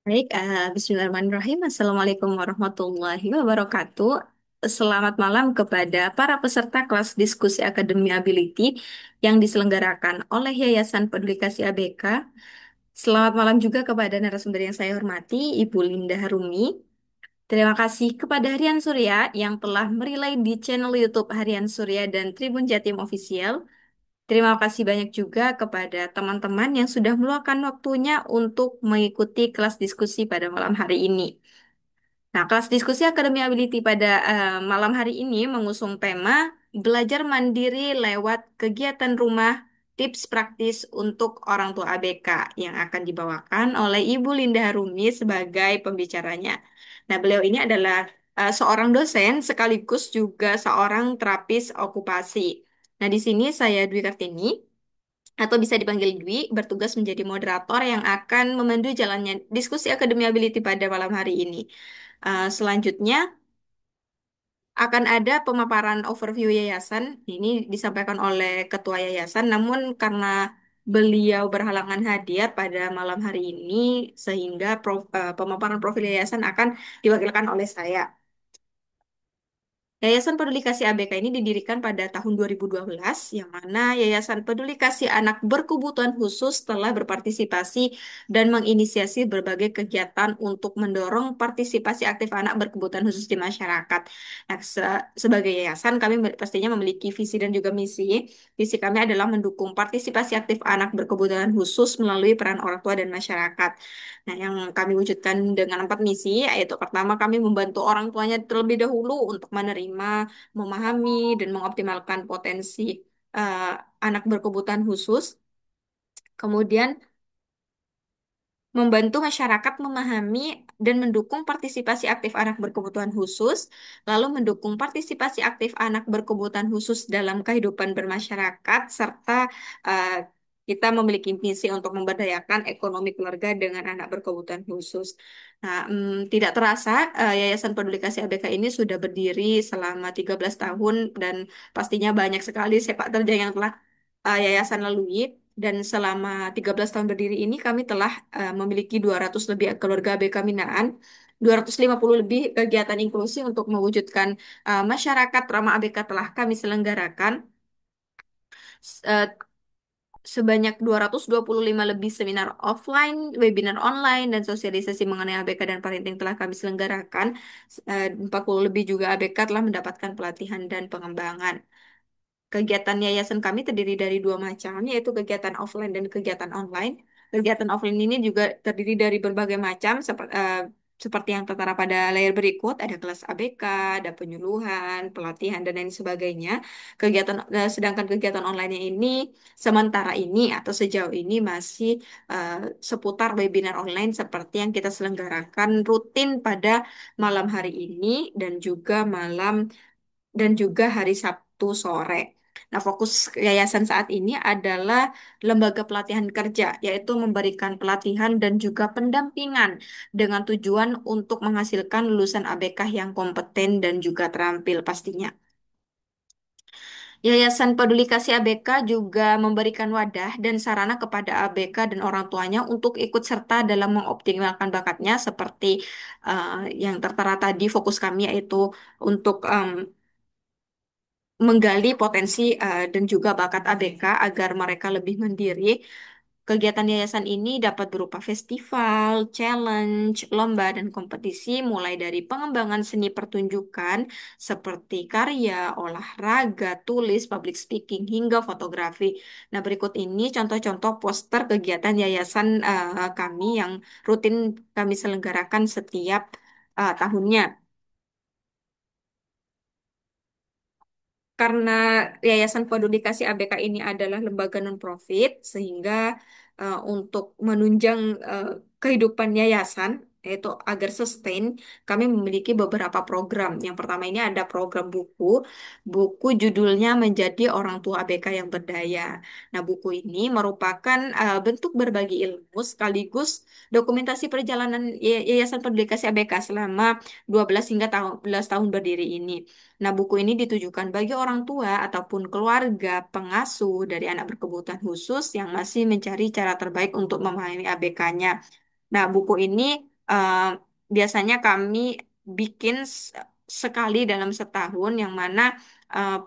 Baik, Bismillahirrahmanirrahim. Assalamualaikum warahmatullahi wabarakatuh. Selamat malam kepada para peserta kelas diskusi Akademi Ability yang diselenggarakan oleh Yayasan Peduli Kasih ABK. Selamat malam juga kepada narasumber yang saya hormati, Ibu Linda Harumi. Terima kasih kepada Harian Surya yang telah merelay di channel YouTube Harian Surya dan Tribun Jatim Official. Terima kasih banyak juga kepada teman-teman yang sudah meluangkan waktunya untuk mengikuti kelas diskusi pada malam hari ini. Nah, kelas diskusi Akademi Ability pada malam hari ini mengusung tema Belajar Mandiri lewat Kegiatan Rumah Tips Praktis untuk Orang Tua ABK yang akan dibawakan oleh Ibu Linda Harumi sebagai pembicaranya. Nah, beliau ini adalah seorang dosen sekaligus juga seorang terapis okupasi. Nah, di sini saya Dwi Kartini atau bisa dipanggil Dwi, bertugas menjadi moderator yang akan memandu jalannya diskusi Akademi Ability pada malam hari ini. Selanjutnya akan ada pemaparan overview yayasan. Ini disampaikan oleh ketua yayasan, namun karena beliau berhalangan hadir pada malam hari ini, sehingga pemaparan profil yayasan akan diwakilkan oleh saya. Yayasan Peduli Kasih ABK ini didirikan pada tahun 2012, yang mana Yayasan Peduli Kasih Anak berkebutuhan khusus telah berpartisipasi dan menginisiasi berbagai kegiatan untuk mendorong partisipasi aktif anak berkebutuhan khusus di masyarakat. Nah, sebagai yayasan, kami pastinya memiliki visi dan juga misi. Visi kami adalah mendukung partisipasi aktif anak berkebutuhan khusus melalui peran orang tua dan masyarakat. Nah, yang kami wujudkan dengan 4 misi, yaitu pertama kami membantu orang tuanya terlebih dahulu untuk menerima, memahami, dan mengoptimalkan potensi eh, anak berkebutuhan khusus. Kemudian membantu masyarakat memahami dan mendukung partisipasi aktif anak berkebutuhan khusus, lalu mendukung partisipasi aktif anak berkebutuhan khusus dalam kehidupan bermasyarakat, serta eh, kita memiliki misi untuk memberdayakan ekonomi keluarga dengan anak berkebutuhan khusus. Nah, tidak terasa Yayasan Peduli Kasih ABK ini sudah berdiri selama 13 tahun dan pastinya banyak sekali sepak terjang yang telah yayasan lalui. Dan selama 13 tahun berdiri ini kami telah memiliki 200 lebih keluarga ABK binaan, 250 lebih kegiatan inklusi untuk mewujudkan masyarakat ramah ABK telah kami selenggarakan. S- eh, Sebanyak 225 lebih seminar offline, webinar online, dan sosialisasi mengenai ABK dan parenting telah kami selenggarakan. 40 lebih juga ABK telah mendapatkan pelatihan dan pengembangan. Kegiatan yayasan kami terdiri dari dua macam, yaitu kegiatan offline dan kegiatan online. Kegiatan offline ini juga terdiri dari berbagai macam, seperti yang tertera pada layar berikut. Ada kelas ABK, ada penyuluhan, pelatihan, dan lain sebagainya. Sedangkan kegiatan online ini sementara ini atau sejauh ini masih eh, seputar webinar online seperti yang kita selenggarakan rutin pada malam hari ini dan juga hari Sabtu sore. Nah, fokus yayasan saat ini adalah lembaga pelatihan kerja, yaitu memberikan pelatihan dan juga pendampingan dengan tujuan untuk menghasilkan lulusan ABK yang kompeten dan juga terampil pastinya. Yayasan Peduli Kasih ABK juga memberikan wadah dan sarana kepada ABK dan orang tuanya untuk ikut serta dalam mengoptimalkan bakatnya seperti yang tertera tadi fokus kami yaitu untuk menggali potensi dan juga bakat ABK agar mereka lebih mandiri. Kegiatan yayasan ini dapat berupa festival, challenge, lomba, dan kompetisi, mulai dari pengembangan seni pertunjukan seperti karya, olahraga, tulis, public speaking, hingga fotografi. Nah, berikut ini contoh-contoh poster kegiatan yayasan kami yang rutin kami selenggarakan setiap tahunnya. Karena Yayasan Peduli Kasih ABK ini adalah lembaga non-profit, sehingga untuk menunjang eh, kehidupan yayasan, yaitu agar sustain, kami memiliki beberapa program. Yang pertama ini ada program buku judulnya Menjadi Orang Tua ABK yang Berdaya. Nah, buku ini merupakan bentuk berbagi ilmu sekaligus dokumentasi perjalanan Yayasan Peduli Kasih ABK selama 12 hingga 11 tahun berdiri ini. Nah, buku ini ditujukan bagi orang tua ataupun keluarga pengasuh dari anak berkebutuhan khusus yang masih mencari cara terbaik untuk memahami ABK-nya. Nah, buku ini eh, biasanya kami bikin sekali dalam setahun, yang mana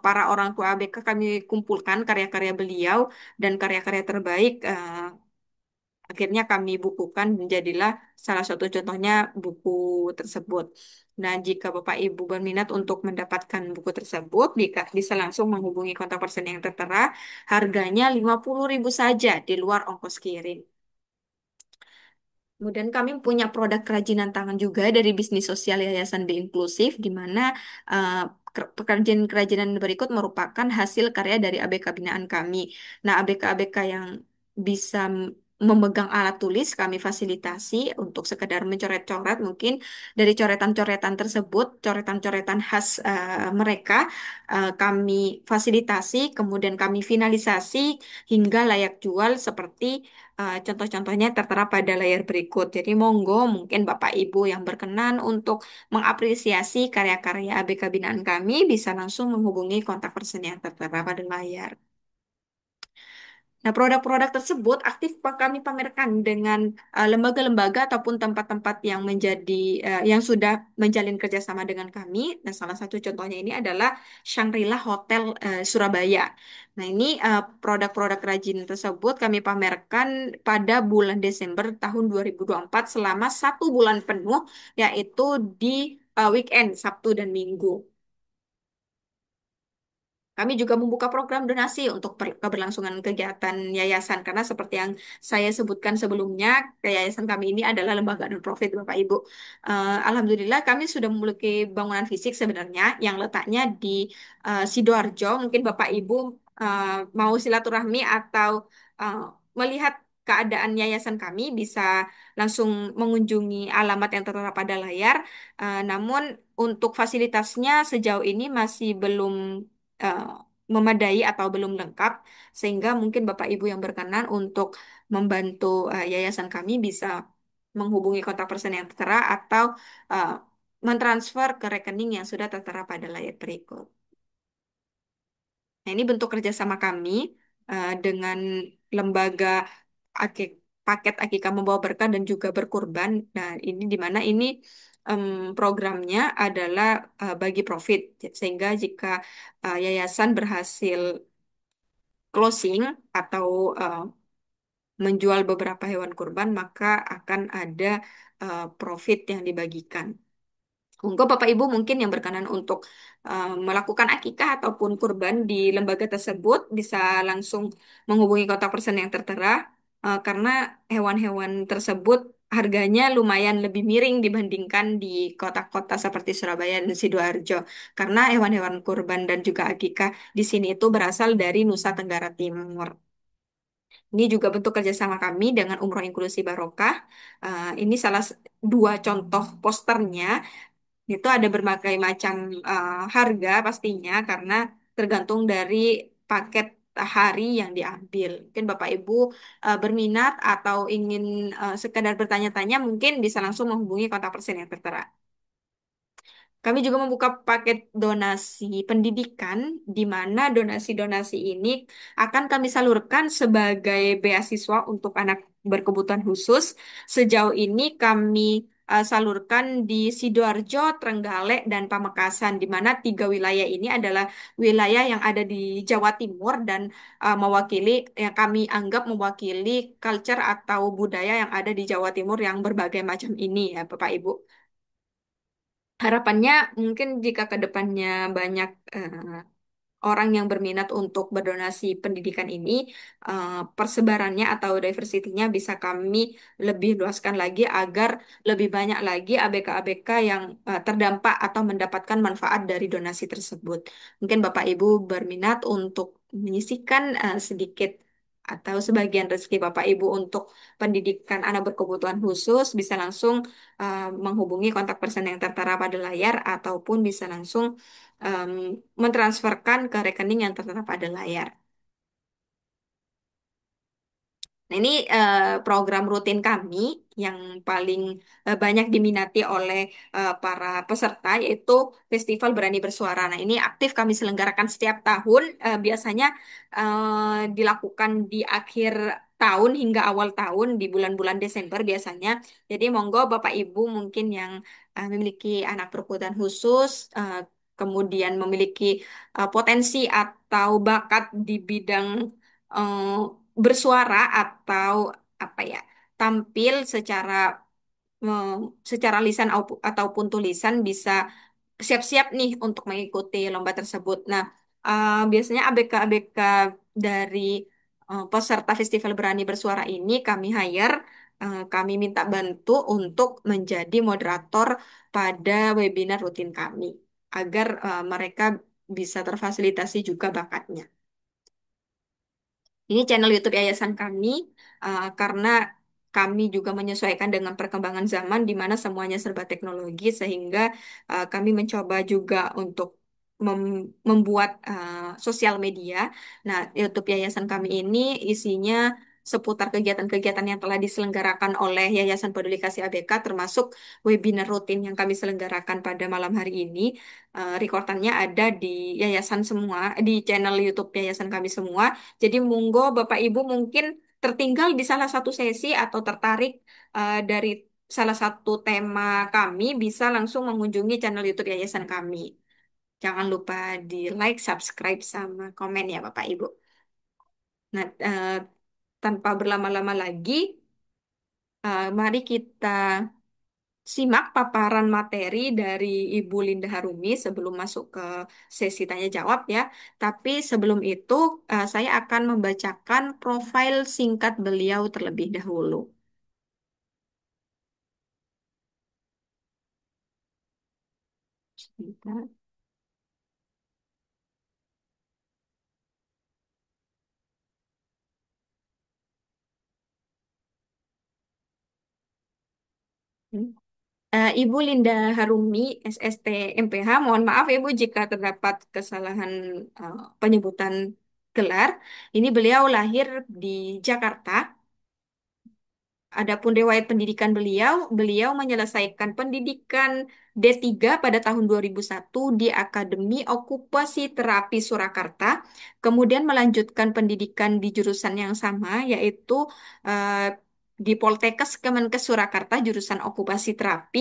para orang tua ABK kami kumpulkan karya-karya beliau dan karya-karya terbaik. Akhirnya kami bukukan, menjadilah salah satu contohnya buku tersebut. Nah, jika Bapak Ibu berminat untuk mendapatkan buku tersebut, bisa langsung menghubungi kontak person yang tertera. Harganya 50.000 saja di luar ongkos kirim. Kemudian kami punya produk kerajinan tangan juga dari bisnis sosial Yayasan B Inklusif, di mana eh, pekerjaan kerajinan berikut merupakan hasil karya dari ABK binaan kami. Nah, ABK-ABK yang bisa memegang alat tulis kami fasilitasi untuk sekedar mencoret-coret, mungkin dari coretan-coretan tersebut, coretan-coretan khas mereka, kami fasilitasi, kemudian kami finalisasi hingga layak jual seperti contoh-contohnya tertera pada layar berikut. Jadi monggo mungkin Bapak Ibu yang berkenan untuk mengapresiasi karya-karya ABK binaan kami bisa langsung menghubungi kontak person yang tertera pada layar. Nah, produk-produk tersebut aktif kami pamerkan dengan lembaga-lembaga ataupun tempat-tempat yang yang sudah menjalin kerjasama dengan kami. Nah, salah satu contohnya ini adalah Shangri-La Hotel Surabaya. Nah, ini produk-produk kerajinan tersebut kami pamerkan pada bulan Desember tahun 2024 selama 1 bulan penuh, yaitu di weekend Sabtu dan Minggu. Kami juga membuka program donasi untuk keberlangsungan kegiatan yayasan, karena seperti yang saya sebutkan sebelumnya, yayasan kami ini adalah lembaga non-profit, Bapak Ibu. Alhamdulillah kami sudah memiliki bangunan fisik sebenarnya yang letaknya di Sidoarjo. Mungkin Bapak Ibu mau silaturahmi atau eh, melihat keadaan yayasan kami, bisa langsung mengunjungi alamat yang tertera pada layar. Namun untuk fasilitasnya sejauh ini masih belum eh, memadai atau belum lengkap, sehingga mungkin Bapak Ibu yang berkenan untuk membantu yayasan kami bisa menghubungi kontak person yang tertera atau eh, mentransfer ke rekening yang sudah tertera pada layar berikut. Nah, ini bentuk kerjasama kami dengan lembaga Akik- paket Akikah Membawa Berkah dan juga Berkurban. Nah, ini di mana ini em, programnya adalah bagi profit, sehingga jika yayasan berhasil closing atau menjual beberapa hewan kurban, maka akan ada profit yang dibagikan. Monggo Bapak Ibu mungkin yang berkenan untuk melakukan akikah ataupun kurban di lembaga tersebut bisa langsung menghubungi kontak person yang tertera, karena hewan-hewan tersebut harganya lumayan lebih miring dibandingkan di kota-kota seperti Surabaya dan Sidoarjo, karena hewan-hewan kurban dan juga akikah di sini itu berasal dari Nusa Tenggara Timur. Ini juga bentuk kerjasama kami dengan Umroh Inklusi Barokah. Ini dua contoh posternya. Itu ada berbagai macam harga pastinya, karena tergantung dari paket hari yang diambil. Mungkin Bapak Ibu berminat atau ingin sekedar bertanya-tanya, mungkin bisa langsung menghubungi kontak person yang tertera. Kami juga membuka paket donasi pendidikan, di mana donasi-donasi ini akan kami salurkan sebagai beasiswa untuk anak berkebutuhan khusus. Sejauh ini kami salurkan di Sidoarjo, Trenggalek, dan Pamekasan, di mana 3 wilayah ini adalah wilayah yang ada di Jawa Timur dan mewakili, yang kami anggap mewakili culture atau budaya yang ada di Jawa Timur yang berbagai macam ini ya, Bapak Ibu. Harapannya mungkin jika ke depannya banyak orang yang berminat untuk berdonasi pendidikan ini, persebarannya atau diversity-nya bisa kami lebih luaskan lagi agar lebih banyak lagi ABK-ABK yang terdampak atau mendapatkan manfaat dari donasi tersebut. Mungkin Bapak Ibu berminat untuk menyisihkan sedikit atau sebagian rezeki Bapak Ibu untuk pendidikan anak berkebutuhan khusus, bisa langsung menghubungi kontak person yang tertera pada layar, ataupun bisa langsung em, mentransferkan ke rekening yang tertera pada layar. Nah, ini program rutin kami yang paling banyak diminati oleh para peserta, yaitu Festival Berani Bersuara. Nah, ini aktif kami selenggarakan setiap tahun, biasanya dilakukan di akhir tahun hingga awal tahun di bulan-bulan Desember biasanya. Jadi monggo Bapak Ibu mungkin yang memiliki anak berkebutuhan khusus, kemudian memiliki potensi atau bakat di bidang eh, bersuara atau apa ya, tampil secara lisan ataupun tulisan bisa siap-siap nih untuk mengikuti lomba tersebut. Nah, biasanya ABK-ABK dari peserta Festival Berani Bersuara ini kami hire, kami minta bantu untuk menjadi moderator pada webinar rutin kami, agar mereka bisa terfasilitasi juga bakatnya. Ini channel YouTube yayasan kami karena kami juga menyesuaikan dengan perkembangan zaman di mana semuanya serba teknologi sehingga kami mencoba juga untuk membuat sosial media. Nah, YouTube yayasan kami ini isinya seputar kegiatan-kegiatan yang telah diselenggarakan oleh Yayasan Peduli Kasih ABK termasuk webinar rutin yang kami selenggarakan pada malam hari ini. Rekordannya ada di yayasan semua, di channel YouTube yayasan kami semua. Jadi monggo Bapak Ibu mungkin tertinggal di salah satu sesi atau tertarik dari salah satu tema kami bisa langsung mengunjungi channel YouTube yayasan kami. Jangan lupa di like, subscribe, sama komen ya Bapak Ibu. Nah, tanpa berlama-lama lagi, mari kita simak paparan materi dari Ibu Linda Harumi sebelum masuk ke sesi tanya jawab ya. Tapi sebelum itu, saya akan membacakan profil singkat beliau terlebih dahulu. Sebentar. Ibu Linda Harumi, SST MPH, mohon maaf Ibu jika terdapat kesalahan penyebutan gelar. Ini beliau lahir di Jakarta. Adapun riwayat pendidikan beliau, beliau menyelesaikan pendidikan D3 pada tahun 2001 di Akademi Okupasi Terapi Surakarta, kemudian melanjutkan pendidikan di jurusan yang sama, yaitu di Poltekkes Kemenkes Surakarta, jurusan Okupasi Terapi,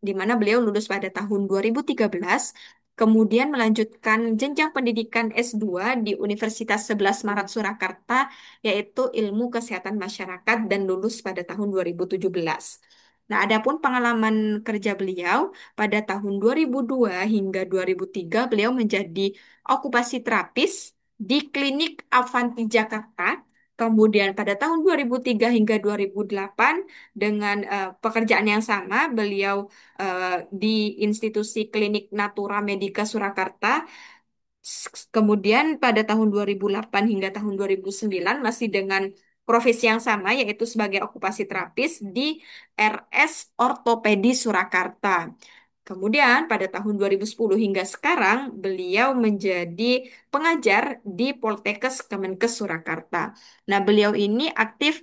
di mana beliau lulus pada tahun 2013, kemudian melanjutkan jenjang pendidikan S2 di Universitas 11 Maret Surakarta, yaitu Ilmu Kesehatan Masyarakat dan lulus pada tahun 2017. Nah, adapun pengalaman kerja beliau pada tahun 2002 hingga 2003 beliau menjadi okupasi terapis di Klinik Avanti Jakarta. Kemudian pada tahun 2003 hingga 2008 dengan pekerjaan yang sama beliau di institusi Klinik Natura Medica Surakarta. Kemudian pada tahun 2008 hingga tahun 2009 masih dengan profesi yang sama yaitu sebagai okupasi terapis di RS Ortopedi Surakarta. Kemudian pada tahun 2010 hingga sekarang beliau menjadi pengajar di Poltekkes Kemenkes Surakarta. Nah, beliau ini aktif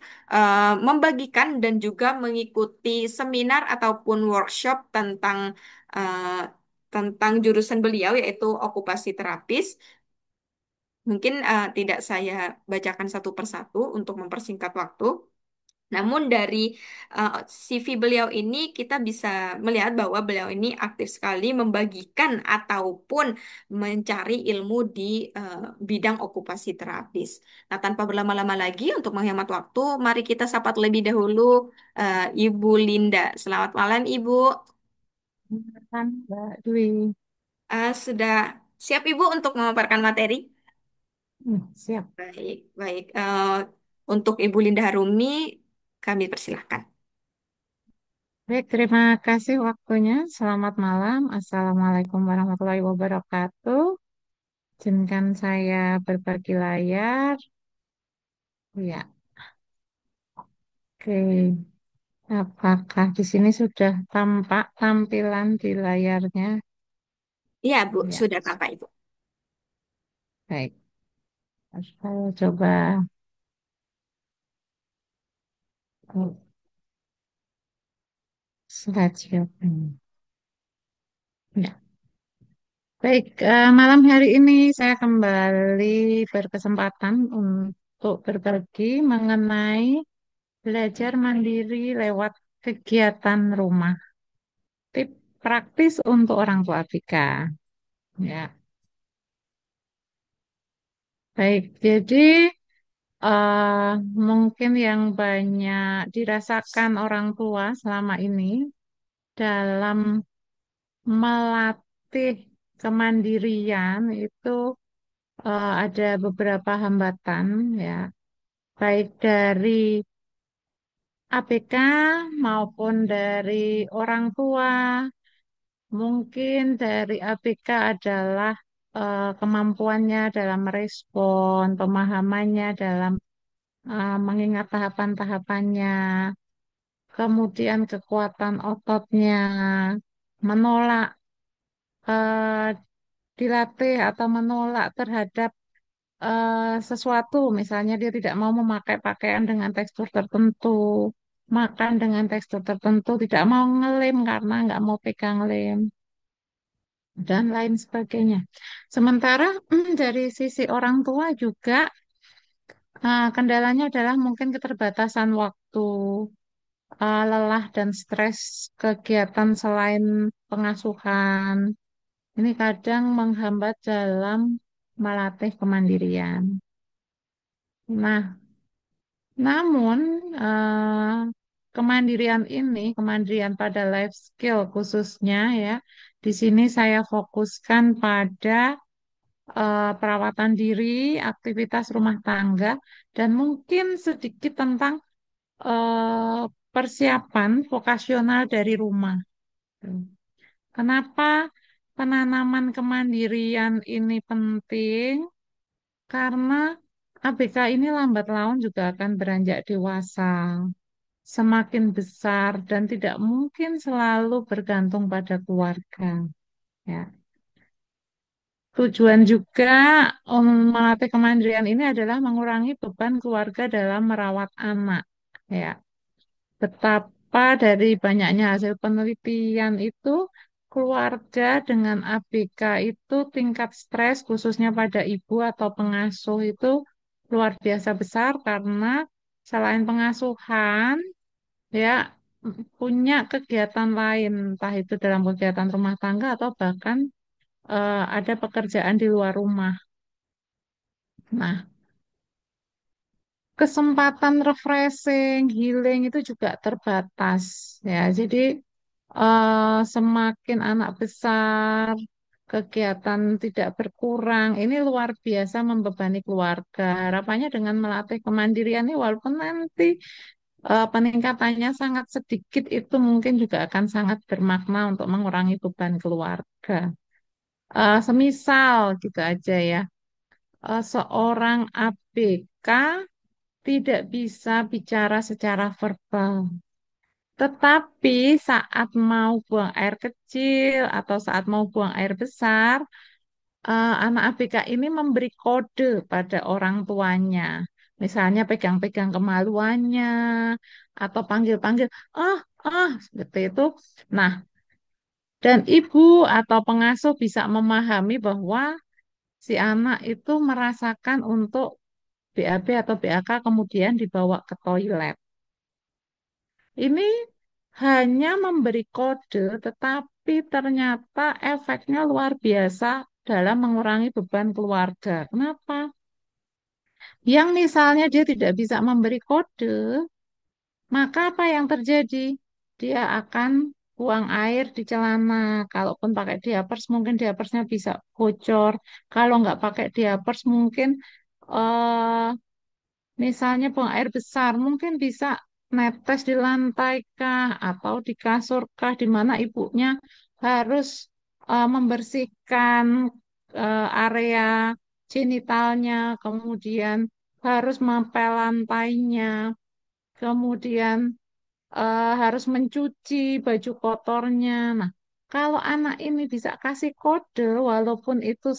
membagikan dan juga mengikuti seminar ataupun workshop eh, tentang jurusan beliau yaitu okupasi terapis. Mungkin tidak saya bacakan satu persatu untuk mempersingkat waktu. Namun dari uh, CV beliau ini kita bisa melihat bahwa beliau ini aktif sekali membagikan ataupun mencari ilmu di bidang okupasi terapis. Nah, tanpa berlama-lama lagi untuk menghemat waktu, mari kita sapa terlebih dahulu Ibu Linda. Selamat malam, Ibu. Kan Mbak Dwi. Sudah siap Ibu untuk memaparkan materi? Siap. Baik, baik. Untuk Ibu Linda Harumi, kami persilahkan. Baik, terima kasih waktunya. Selamat malam. Assalamualaikum warahmatullahi wabarakatuh. Izinkan saya berbagi layar. Ya, oke. Apakah di sini sudah tampak tampilan di layarnya? Iya, Bu, Ya, sudah Bapak Ibu. baik. Saya coba oh, slideshow ini. Ya. Baik, malam hari ini saya kembali berkesempatan untuk berbagi mengenai belajar mandiri lewat kegiatan rumah. Tip praktis untuk orang tua Bika. Ya, baik. Jadi eh, mungkin yang banyak dirasakan orang tua selama ini dalam melatih kemandirian itu ada beberapa hambatan ya, baik dari ABK maupun dari orang tua. Mungkin dari ABK adalah kemampuannya dalam merespon, pemahamannya dalam mengingat tahapan-tahapannya, kemudian kekuatan ototnya, menolak eh, dilatih atau menolak terhadap sesuatu, misalnya dia tidak mau memakai pakaian dengan tekstur tertentu, makan dengan tekstur tertentu, tidak mau ngelem karena nggak mau pegang lem, dan lain sebagainya. Sementara dari sisi orang tua juga kendalanya adalah mungkin keterbatasan waktu, lelah dan stres kegiatan selain pengasuhan. Ini kadang menghambat dalam melatih kemandirian. Nah, namun kemandirian ini, kemandirian pada life skill khususnya ya, di sini saya fokuskan pada perawatan diri, aktivitas rumah tangga, dan mungkin sedikit tentang persiapan vokasional dari rumah. Kenapa penanaman kemandirian ini penting? Karena ABK ini lambat laun juga akan beranjak dewasa, semakin besar dan tidak mungkin selalu bergantung pada keluarga. Ya. Tujuan juga melatih kemandirian ini adalah mengurangi beban keluarga dalam merawat anak. Ya. Betapa dari banyaknya hasil penelitian itu, keluarga dengan ABK itu tingkat stres khususnya pada ibu atau pengasuh itu luar biasa besar karena selain pengasuhan ya punya kegiatan lain, entah itu dalam kegiatan rumah tangga atau bahkan ada pekerjaan di luar rumah. Nah, kesempatan refreshing, healing itu juga terbatas ya. Jadi semakin anak besar, kegiatan tidak berkurang. Ini luar biasa membebani keluarga. Harapannya dengan melatih kemandirian ini walaupun nanti peningkatannya sangat sedikit, itu mungkin juga akan sangat bermakna untuk mengurangi beban keluarga. Semisal gitu aja ya, seorang ABK tidak bisa bicara secara verbal. Tetapi saat mau buang air kecil atau saat mau buang air besar, anak ABK ini memberi kode pada orang tuanya. Misalnya pegang-pegang kemaluannya atau panggil-panggil, ah, seperti itu. Nah, dan ibu atau pengasuh bisa memahami bahwa si anak itu merasakan untuk BAB atau BAK kemudian dibawa ke toilet. Ini hanya memberi kode, tetapi ternyata efeknya luar biasa dalam mengurangi beban keluarga. Kenapa? Yang misalnya dia tidak bisa memberi kode, maka apa yang terjadi? Dia akan buang air di celana. Kalaupun pakai diapers, mungkin diapersnya bisa bocor. Kalau nggak pakai diapers, mungkin eh, misalnya buang air besar, mungkin bisa netes di lantai kah atau di kasur kah, di mana ibunya harus membersihkan area genitalnya, kemudian harus mengepel lantainya, kemudian harus mencuci baju kotornya. Nah, kalau anak ini bisa kasih kode, walaupun itu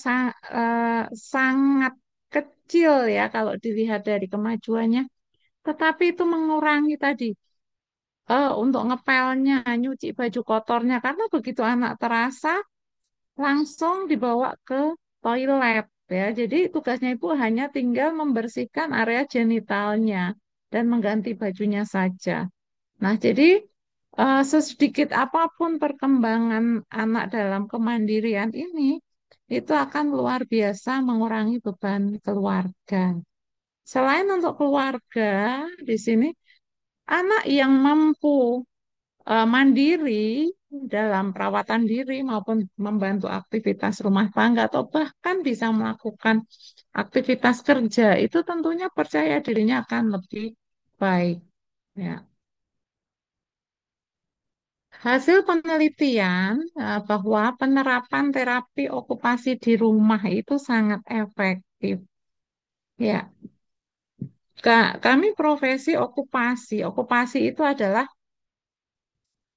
sangat kecil ya kalau dilihat dari kemajuannya, tetapi itu mengurangi tadi untuk ngepelnya, nyuci baju kotornya, karena begitu anak terasa langsung dibawa ke toilet. ya. Jadi tugasnya ibu hanya tinggal membersihkan area genitalnya dan mengganti bajunya saja. Nah, jadi sesedikit apapun perkembangan anak dalam kemandirian ini, itu akan luar biasa mengurangi beban keluarga. Selain untuk keluarga, di sini anak yang mampu mandiri dalam perawatan diri maupun membantu aktivitas rumah tangga atau bahkan bisa melakukan aktivitas kerja, itu tentunya percaya dirinya akan lebih baik. Ya. Hasil penelitian bahwa penerapan terapi okupasi di rumah itu sangat efektif. Ya, kami profesi okupasi. Okupasi itu adalah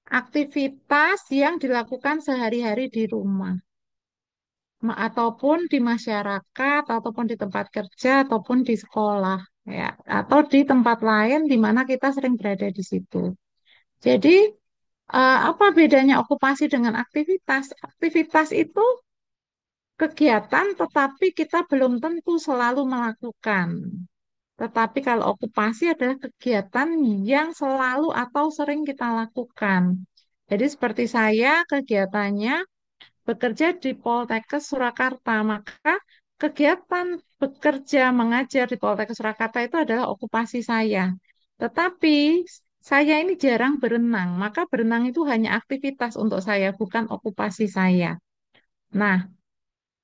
aktivitas yang dilakukan sehari-hari di rumah, ataupun di masyarakat, ataupun di tempat kerja, ataupun di sekolah, ya, atau di tempat lain di mana kita sering berada di situ. Jadi, apa bedanya okupasi dengan aktivitas? Aktivitas itu kegiatan, tetapi kita belum tentu selalu melakukan. Tetapi kalau okupasi adalah kegiatan yang selalu atau sering kita lakukan. Jadi seperti saya, kegiatannya bekerja di Poltekkes Surakarta, maka kegiatan bekerja mengajar di Poltekkes Surakarta itu adalah okupasi saya. Tetapi saya ini jarang berenang, maka berenang itu hanya aktivitas untuk saya, bukan okupasi saya. Nah,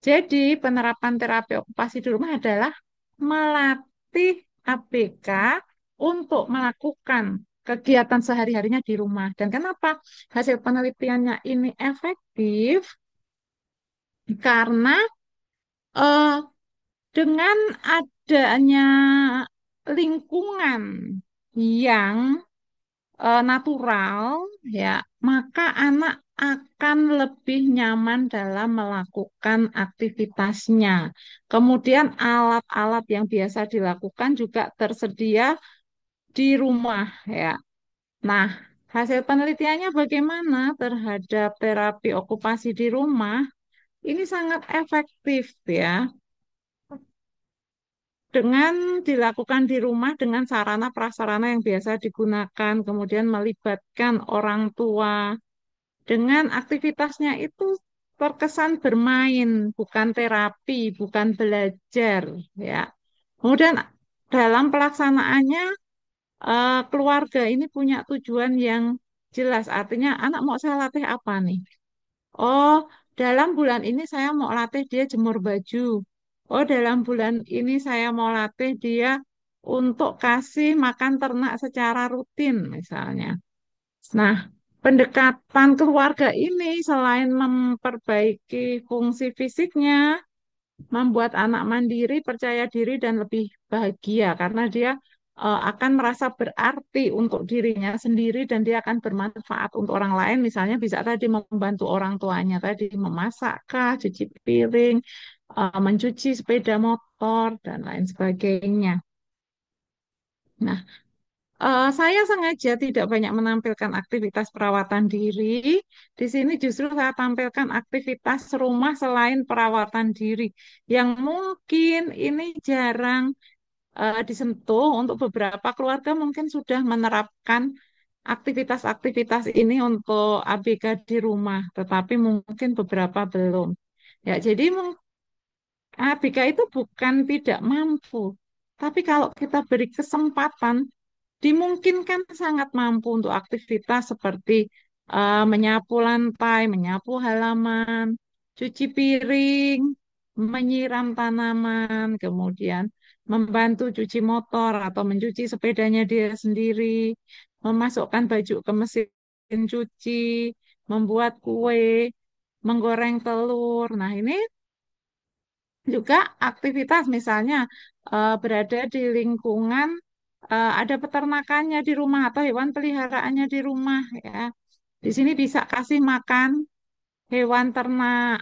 jadi penerapan terapi okupasi di rumah adalah melatih ABK untuk melakukan kegiatan sehari-harinya di rumah. Dan kenapa hasil penelitiannya ini efektif? Karena eh, dengan adanya lingkungan yang natural, ya, maka anak akan lebih nyaman dalam melakukan aktivitasnya. Kemudian alat-alat yang biasa dilakukan juga tersedia di rumah, ya. Nah, hasil penelitiannya bagaimana terhadap terapi okupasi di rumah? Ini sangat efektif, ya. Dengan dilakukan di rumah dengan sarana prasarana yang biasa digunakan, kemudian melibatkan orang tua, dengan aktivitasnya itu terkesan bermain, bukan terapi, bukan belajar, ya. Kemudian dalam pelaksanaannya keluarga ini punya tujuan yang jelas. Artinya anak mau saya latih apa nih? Oh, dalam bulan ini saya mau latih dia jemur baju. Oh, dalam bulan ini saya mau latih dia untuk kasih makan ternak secara rutin, misalnya. Nah, pendekatan keluarga ini selain memperbaiki fungsi fisiknya, membuat anak mandiri, percaya diri, dan lebih bahagia karena dia akan merasa berarti untuk dirinya sendiri dan dia akan bermanfaat untuk orang lain. Misalnya bisa tadi membantu orang tuanya tadi memasak, kah, cuci piring, mencuci sepeda motor, dan lain sebagainya. Nah, saya sengaja tidak banyak menampilkan aktivitas perawatan diri. Di sini justru saya tampilkan aktivitas rumah selain perawatan diri yang mungkin ini jarang disentuh. Untuk beberapa keluarga mungkin sudah menerapkan aktivitas-aktivitas ini untuk ABK di rumah, tetapi mungkin beberapa belum. Ya, jadi ABK itu bukan tidak mampu, tapi kalau kita beri kesempatan dimungkinkan sangat mampu untuk aktivitas seperti menyapu lantai, menyapu halaman, cuci piring, menyiram tanaman, kemudian membantu cuci motor atau mencuci sepedanya dia sendiri, memasukkan baju ke mesin cuci, membuat kue, menggoreng telur. Nah, ini juga aktivitas misalnya berada di lingkungan ada peternakannya di rumah atau hewan peliharaannya di rumah, ya. Di sini bisa kasih makan hewan ternak.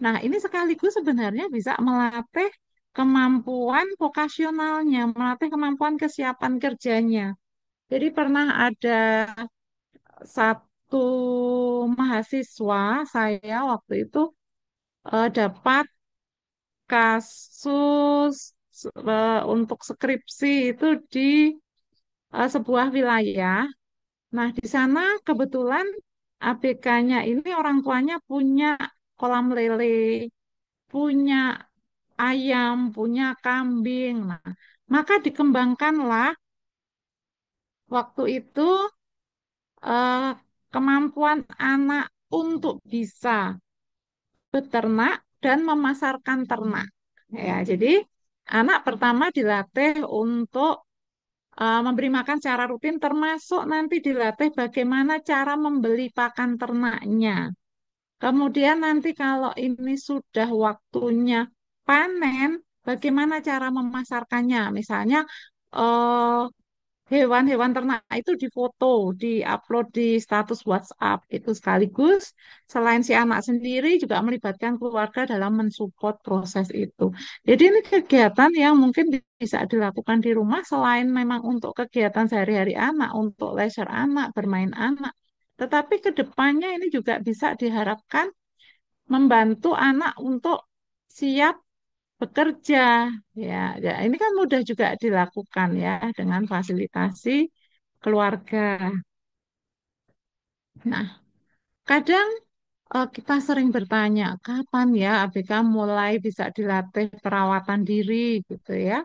Nah, ini sekaligus sebenarnya bisa melatih kemampuan vokasionalnya, melatih kemampuan kesiapan kerjanya. Jadi pernah ada satu mahasiswa saya waktu itu dapat kasus untuk skripsi itu di sebuah wilayah. Nah, di sana kebetulan ABK-nya ini orang tuanya punya kolam lele, punya ayam, punya kambing. Nah, maka dikembangkanlah waktu itu eh, kemampuan anak untuk bisa beternak dan memasarkan ternak. Ya, jadi anak pertama dilatih untuk memberi makan secara rutin, termasuk nanti dilatih bagaimana cara membeli pakan ternaknya. Kemudian nanti kalau ini sudah waktunya panen, bagaimana cara memasarkannya? Misalnya eh, hewan-hewan ternak itu difoto, diupload di status WhatsApp itu sekaligus selain si anak sendiri juga melibatkan keluarga dalam mensupport proses itu. Jadi ini kegiatan yang mungkin bisa dilakukan di rumah selain memang untuk kegiatan sehari-hari anak, untuk leisure anak, bermain anak. Tetapi ke depannya ini juga bisa diharapkan membantu anak untuk siap bekerja ya, ya ini kan mudah juga dilakukan ya dengan fasilitasi keluarga. Nah, kadang kita sering bertanya kapan ya ABK mulai bisa dilatih perawatan diri gitu ya.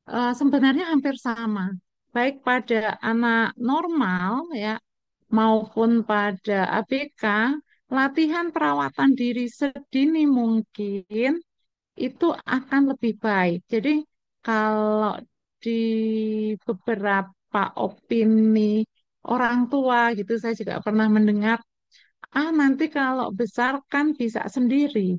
Sebenarnya hampir sama, baik pada anak normal ya maupun pada ABK, latihan perawatan diri sedini mungkin itu akan lebih baik. Jadi kalau di beberapa opini orang tua gitu saya juga pernah mendengar, nanti kalau besar kan bisa sendiri.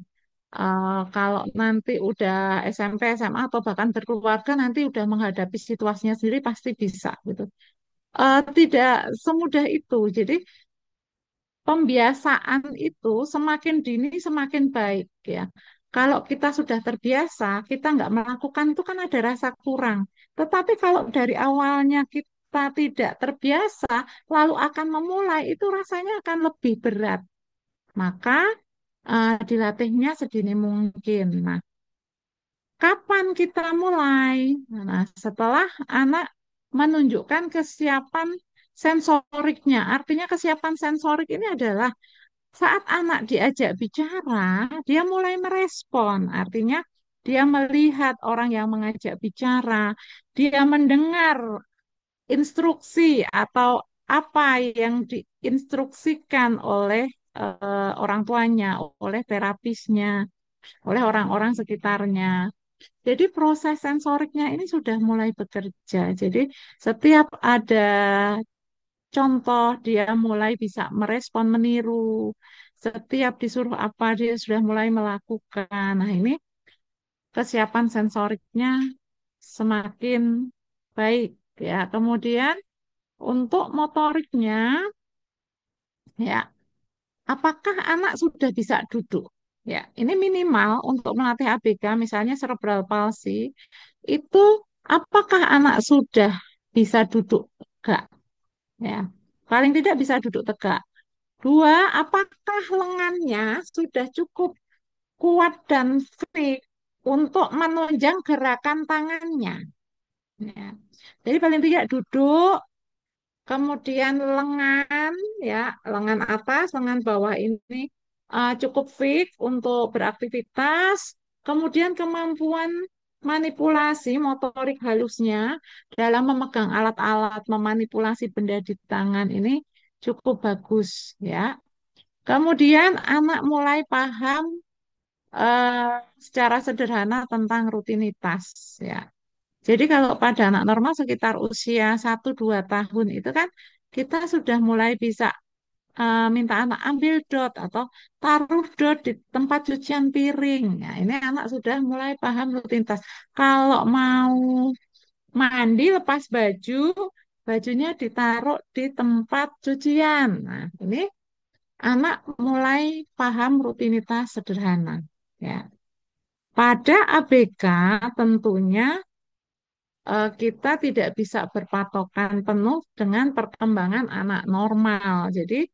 Kalau nanti udah SMP, SMA atau bahkan berkeluarga nanti udah menghadapi situasinya sendiri pasti bisa gitu. Tidak semudah itu. Jadi pembiasaan itu semakin dini semakin baik ya. Kalau kita sudah terbiasa, kita nggak melakukan itu kan ada rasa kurang. Tetapi kalau dari awalnya kita tidak terbiasa, lalu akan memulai, itu rasanya akan lebih berat. Maka dilatihnya sedini mungkin. Nah, kapan kita mulai? Nah, setelah anak menunjukkan kesiapan sensoriknya. Artinya kesiapan sensorik ini adalah saat anak diajak bicara, dia mulai merespon. Artinya dia melihat orang yang mengajak bicara, dia mendengar instruksi atau apa yang diinstruksikan oleh orang tuanya, oleh terapisnya, oleh orang-orang sekitarnya. Jadi proses sensoriknya ini sudah mulai bekerja. Jadi setiap ada contoh, dia mulai bisa merespon, meniru. Setiap disuruh apa, dia sudah mulai melakukan. Nah, ini kesiapan sensoriknya semakin baik ya. Kemudian untuk motoriknya, ya, apakah anak sudah bisa duduk? Ya, ini minimal untuk melatih ABK, misalnya cerebral palsy, itu apakah anak sudah bisa duduk? Enggak, ya. Paling tidak bisa duduk tegak. Dua, apakah lengannya sudah cukup kuat dan fit untuk menunjang gerakan tangannya? Ya. Jadi paling tidak duduk, kemudian lengan, ya, lengan atas, lengan bawah ini cukup fit untuk beraktivitas. Kemudian kemampuan manipulasi motorik halusnya dalam memegang alat-alat, memanipulasi benda di tangan ini cukup bagus, ya. Kemudian anak mulai paham secara sederhana tentang rutinitas ya. Jadi kalau pada anak normal sekitar usia 1-2 tahun itu kan kita sudah mulai bisa minta anak ambil dot atau taruh dot di tempat cucian piring. Nah, ini anak sudah mulai paham rutinitas. Kalau mau mandi lepas baju, bajunya ditaruh di tempat cucian. Nah, ini anak mulai paham rutinitas sederhana. Ya. Pada ABK tentunya kita tidak bisa berpatokan penuh dengan perkembangan anak normal. Jadi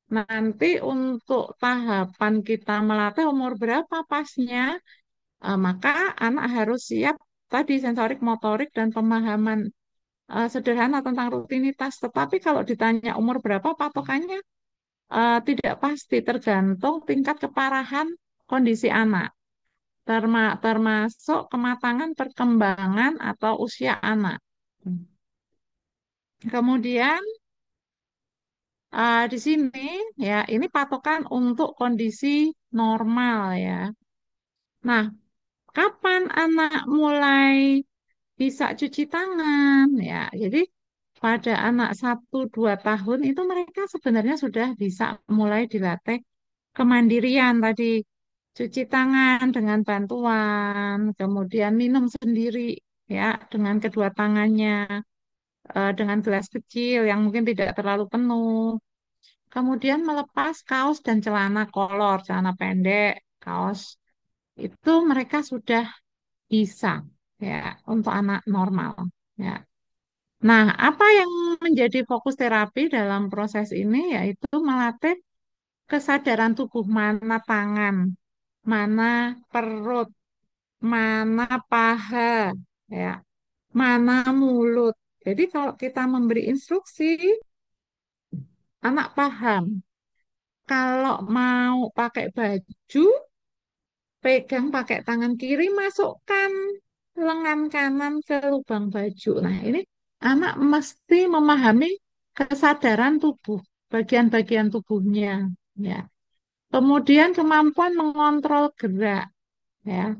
nanti untuk tahapan kita melatih umur berapa pasnya, Maka anak harus siap tadi sensorik, motorik, dan pemahaman sederhana tentang rutinitas. Tetapi kalau ditanya umur berapa, patokannya tidak pasti, tergantung tingkat keparahan kondisi anak, termasuk kematangan perkembangan atau usia anak. Kemudian di sini ya ini patokan untuk kondisi normal ya. Nah, kapan anak mulai bisa cuci tangan ya? Jadi pada anak 1 2 tahun itu mereka sebenarnya sudah bisa mulai dilatih kemandirian tadi, cuci tangan dengan bantuan, kemudian minum sendiri ya dengan kedua tangannya, dengan gelas kecil yang mungkin tidak terlalu penuh. Kemudian melepas kaos dan celana kolor, celana pendek, kaos itu mereka sudah bisa ya untuk anak normal ya. Nah, apa yang menjadi fokus terapi dalam proses ini yaitu melatih kesadaran tubuh, mana tangan, mana perut, mana paha, ya, mana mulut. Jadi kalau kita memberi instruksi, anak paham. Kalau mau pakai baju, pegang pakai tangan kiri, masukkan lengan kanan ke lubang baju. Nah, ini anak mesti memahami kesadaran tubuh, bagian-bagian tubuhnya, ya. Kemudian kemampuan mengontrol gerak, ya,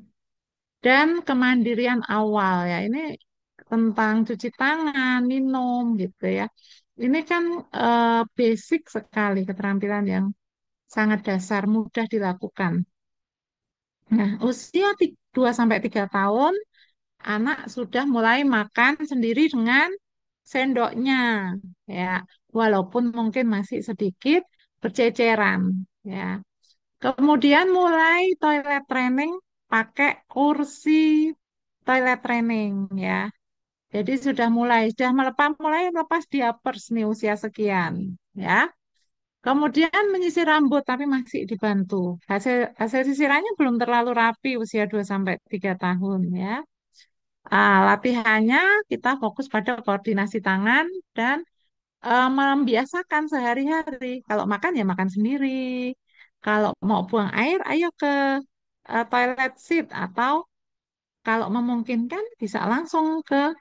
dan kemandirian awal, ya. Ini tentang cuci tangan, minum, gitu ya. Ini kan basic sekali keterampilan yang sangat dasar, mudah dilakukan. Nah, usia 2 sampai 3 tahun anak sudah mulai makan sendiri dengan sendoknya ya, walaupun mungkin masih sedikit berceceran ya. Kemudian mulai toilet training pakai kursi toilet training ya. Jadi sudah mulai melepas diapers nih usia sekian ya. Kemudian menyisir rambut tapi masih dibantu. Hasil hasil sisirannya belum terlalu rapi usia 2 sampai 3 tahun ya. Latihannya kita fokus pada koordinasi tangan dan membiasakan sehari-hari. Kalau makan ya makan sendiri. Kalau mau buang air, ayo ke toilet seat atau kalau memungkinkan bisa langsung ke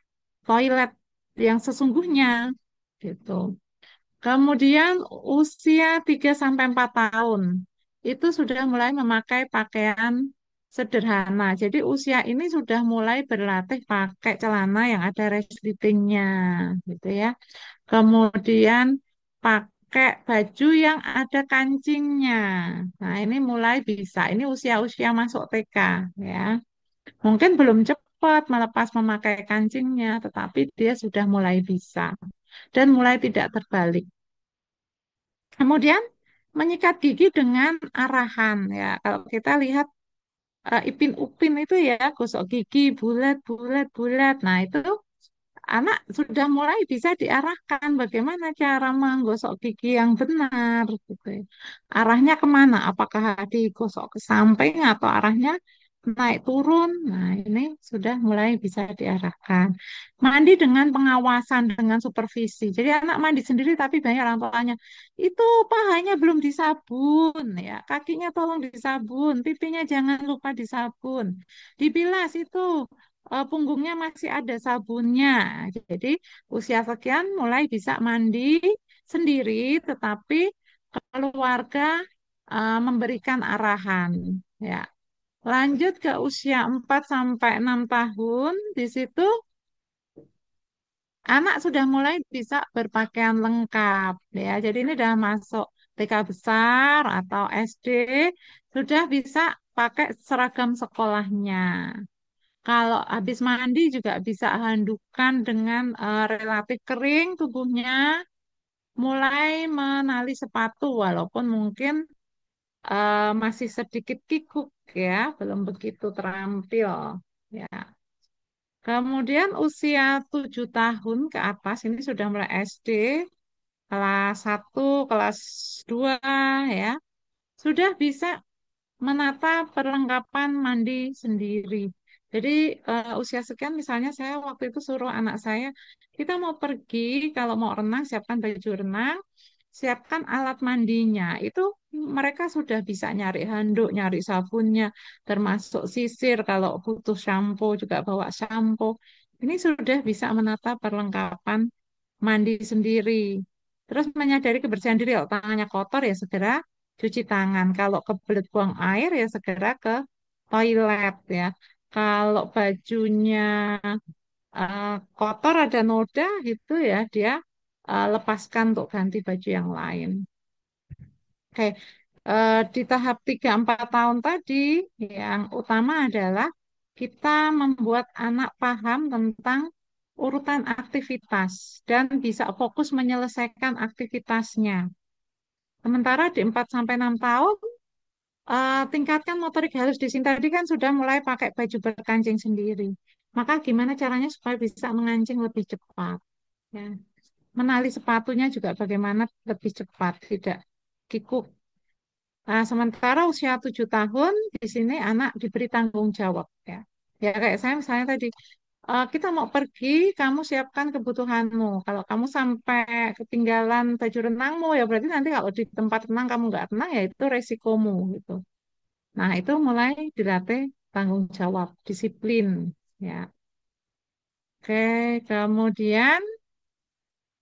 toilet yang sesungguhnya gitu. Kemudian usia 3 sampai 4 tahun itu sudah mulai memakai pakaian sederhana. Jadi usia ini sudah mulai berlatih pakai celana yang ada resletingnya gitu ya. Kemudian pakai baju yang ada kancingnya. Nah, ini mulai bisa. Ini usia-usia masuk TK ya. Mungkin belum cepat melepas memakai kancingnya, tetapi dia sudah mulai bisa dan mulai tidak terbalik. Kemudian menyikat gigi dengan arahan ya. Kalau kita lihat Ipin Upin itu ya gosok gigi bulat bulat bulat. Nah, itu anak sudah mulai bisa diarahkan bagaimana cara menggosok gigi yang benar gitu ya. Arahnya kemana? Apakah digosok ke samping atau arahnya naik turun? Nah, ini sudah mulai bisa diarahkan. Mandi dengan pengawasan, dengan supervisi. Jadi anak mandi sendiri tapi banyak orang tuanya, itu pahanya belum disabun ya, kakinya tolong disabun, pipinya jangan lupa disabun. Dibilas itu punggungnya masih ada sabunnya. Jadi usia sekian mulai bisa mandi sendiri, tetapi keluarga memberikan arahan. Ya, lanjut ke usia 4 sampai 6 tahun, di situ anak sudah mulai bisa berpakaian lengkap. Ya, jadi ini sudah masuk TK besar atau SD, sudah bisa pakai seragam sekolahnya. Kalau habis mandi juga bisa handukan dengan relatif kering tubuhnya, mulai menali sepatu walaupun mungkin masih sedikit kikuk ya, belum begitu terampil ya. Kemudian usia 7 tahun ke atas ini sudah mulai SD, kelas 1, kelas 2 ya, sudah bisa menata perlengkapan mandi sendiri. Jadi usia sekian misalnya saya waktu itu suruh anak saya, kita mau pergi, kalau mau renang siapkan baju renang, siapkan alat mandinya. Itu mereka sudah bisa nyari handuk, nyari sabunnya, termasuk sisir kalau butuh shampoo juga bawa shampoo. Ini sudah bisa menata perlengkapan mandi sendiri. Terus menyadari kebersihan diri, kalau tangannya kotor ya segera cuci tangan. Kalau kebelet buang air ya segera ke toilet ya. Kalau bajunya kotor ada noda gitu ya dia lepaskan untuk ganti baju yang lain. Oke, di tahap 3-4 tahun tadi yang utama adalah kita membuat anak paham tentang urutan aktivitas dan bisa fokus menyelesaikan aktivitasnya. Sementara di 4-6 tahun tingkatkan motorik halus di sini tadi kan sudah mulai pakai baju berkancing sendiri. Maka gimana caranya supaya bisa mengancing lebih cepat? Ya. Menali sepatunya juga bagaimana lebih cepat, tidak kikuk. Nah, sementara usia 7 tahun di sini anak diberi tanggung jawab ya. Ya kayak saya misalnya tadi, kita mau pergi, kamu siapkan kebutuhanmu. Kalau kamu sampai ketinggalan baju renangmu, ya berarti nanti kalau di tempat renang kamu nggak renang, ya itu resikomu gitu. Nah, itu mulai dilatih tanggung jawab, disiplin. Ya, oke. Kemudian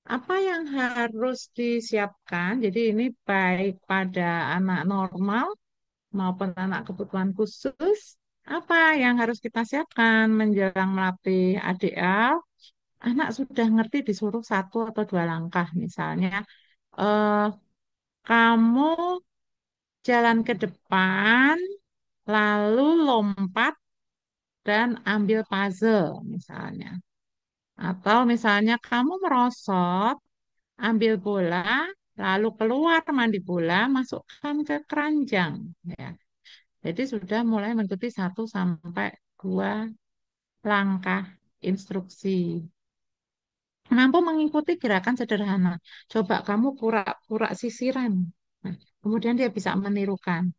apa yang harus disiapkan? Jadi ini baik pada anak normal maupun anak kebutuhan khusus. Apa yang harus kita siapkan menjelang melatih ADL? Anak sudah ngerti disuruh 1 atau 2 langkah, misalnya, eh, kamu jalan ke depan, lalu lompat dan ambil puzzle misalnya. Atau misalnya kamu merosot, ambil bola, lalu keluar mandi bola, masukkan ke keranjang. Ya. Jadi sudah mulai mengikuti 1 sampai 2 langkah instruksi. Mampu mengikuti gerakan sederhana. Coba kamu pura-pura sisiran. Nah, kemudian dia bisa menirukan.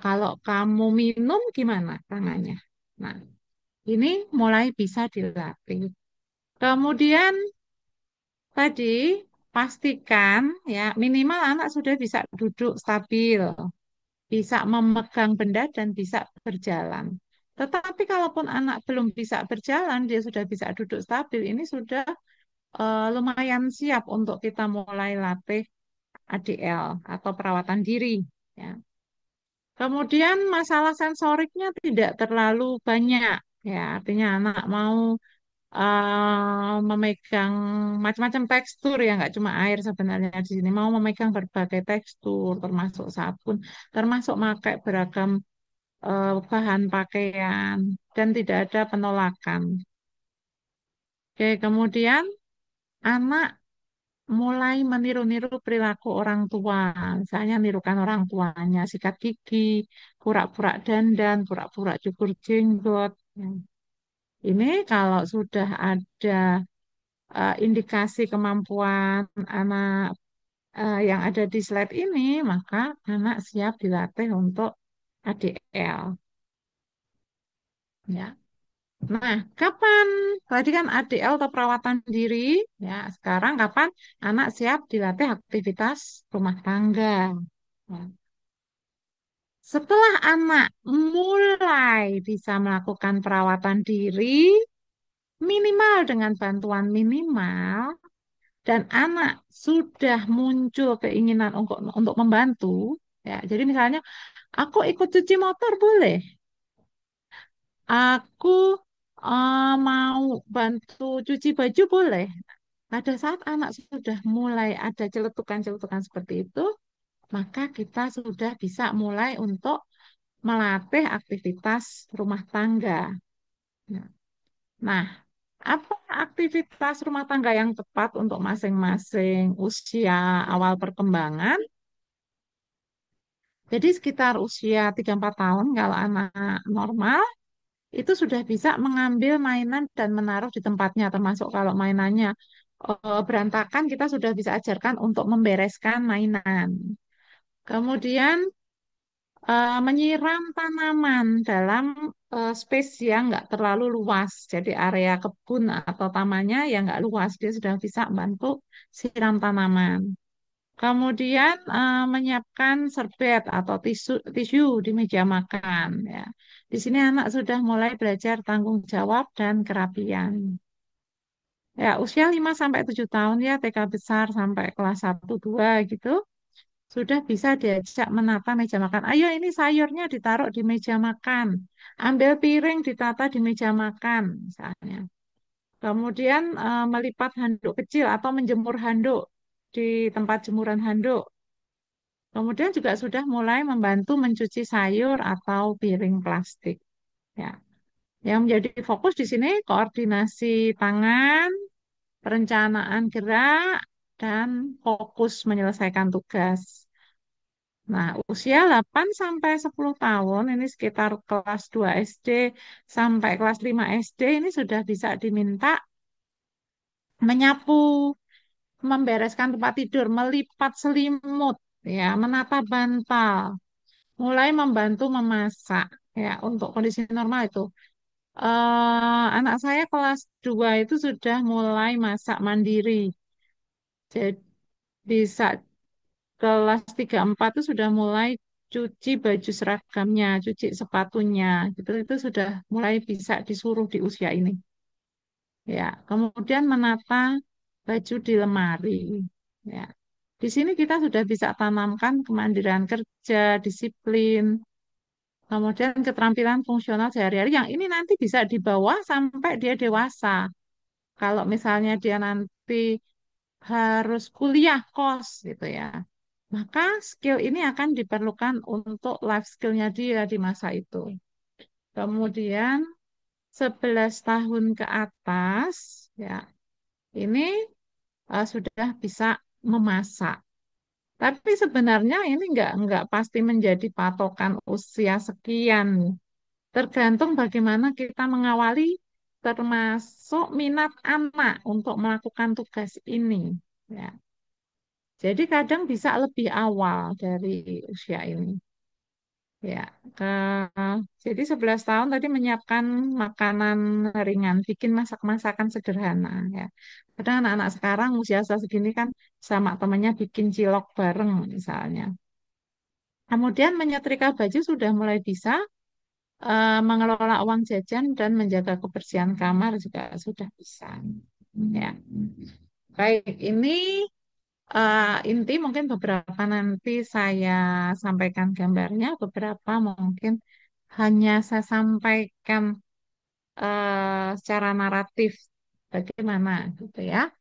Kalau kamu minum gimana tangannya? Nah, ini mulai bisa dilatih. Kemudian tadi pastikan ya minimal anak sudah bisa duduk stabil, bisa memegang benda dan bisa berjalan. Tetapi kalaupun anak belum bisa berjalan, dia sudah bisa duduk stabil, ini sudah lumayan siap untuk kita mulai latih ADL atau perawatan diri. Ya. Kemudian masalah sensoriknya tidak terlalu banyak. Ya, artinya anak mau memegang macam-macam tekstur ya nggak cuma air sebenarnya di sini mau memegang berbagai tekstur termasuk sabun termasuk pakai beragam bahan pakaian dan tidak ada penolakan. Oke, kemudian anak mulai meniru-niru perilaku orang tua, misalnya nirukan orang tuanya sikat gigi, pura-pura dandan, pura-pura cukur jenggot. Ya. Ini kalau sudah ada indikasi kemampuan anak yang ada di slide ini, maka anak siap dilatih untuk ADL. Ya. Nah, kapan? Tadi kan ADL atau perawatan diri. Ya, sekarang kapan anak siap dilatih aktivitas rumah tangga? Ya. Setelah anak mulai bisa melakukan perawatan diri, minimal dengan bantuan minimal, dan anak sudah muncul keinginan untuk membantu, ya. Jadi misalnya aku ikut cuci motor boleh, aku mau bantu cuci baju boleh. Pada saat anak sudah mulai ada celetukan-celetukan seperti itu, maka kita sudah bisa mulai untuk melatih aktivitas rumah tangga. Nah, apa aktivitas rumah tangga yang tepat untuk masing-masing usia awal perkembangan? Jadi sekitar usia 3-4 tahun kalau anak normal itu sudah bisa mengambil mainan dan menaruh di tempatnya termasuk kalau mainannya berantakan kita sudah bisa ajarkan untuk membereskan mainan. Kemudian menyiram tanaman dalam space yang nggak terlalu luas. Jadi area kebun atau tamannya yang nggak luas, dia sudah bisa bantu siram tanaman. Kemudian menyiapkan serbet atau tisu, tisu di meja makan. Ya. Di sini anak sudah mulai belajar tanggung jawab dan kerapian. Ya, usia 5 sampai 7 tahun ya, TK besar sampai kelas 1 2 gitu, sudah bisa diajak menata meja makan. Ayo ini sayurnya ditaruh di meja makan. Ambil piring ditata di meja makan, misalnya. Kemudian melipat handuk kecil atau menjemur handuk di tempat jemuran handuk. Kemudian juga sudah mulai membantu mencuci sayur atau piring plastik. Ya. Yang menjadi fokus di sini koordinasi tangan, perencanaan gerak, dan fokus menyelesaikan tugas. Nah, usia 8 sampai 10 tahun ini sekitar kelas 2 SD sampai kelas 5 SD ini sudah bisa diminta menyapu, membereskan tempat tidur, melipat selimut, ya, menata bantal, mulai membantu memasak. Ya, untuk kondisi normal itu. Anak saya kelas 2 itu sudah mulai masak mandiri. Jadi bisa kelas 3 4 itu sudah mulai cuci baju seragamnya, cuci sepatunya, gitu itu sudah mulai bisa disuruh di usia ini. Ya, kemudian menata baju di lemari. Ya, di sini kita sudah bisa tanamkan kemandirian kerja, disiplin, kemudian keterampilan fungsional sehari-hari yang ini nanti bisa dibawa sampai dia dewasa. Kalau misalnya dia nanti harus kuliah kos gitu ya. Maka skill ini akan diperlukan untuk life skillnya dia di masa itu. Kemudian 11 tahun ke atas, ya ini sudah bisa memasak. Tapi sebenarnya ini nggak pasti menjadi patokan usia sekian. Tergantung bagaimana kita mengawali, termasuk minat anak untuk melakukan tugas ini. Ya. Jadi kadang bisa lebih awal dari usia ini. Ya, ke, jadi 11 tahun tadi menyiapkan makanan ringan, bikin masak-masakan sederhana ya. Kadang anak-anak sekarang usia segini kan sama temannya bikin cilok bareng misalnya. Kemudian menyetrika baju sudah mulai bisa, mengelola uang jajan dan menjaga kebersihan kamar juga sudah bisa. Ya, baik ini inti mungkin beberapa nanti saya sampaikan gambarnya, beberapa mungkin hanya saya sampaikan secara naratif bagaimana gitu ya.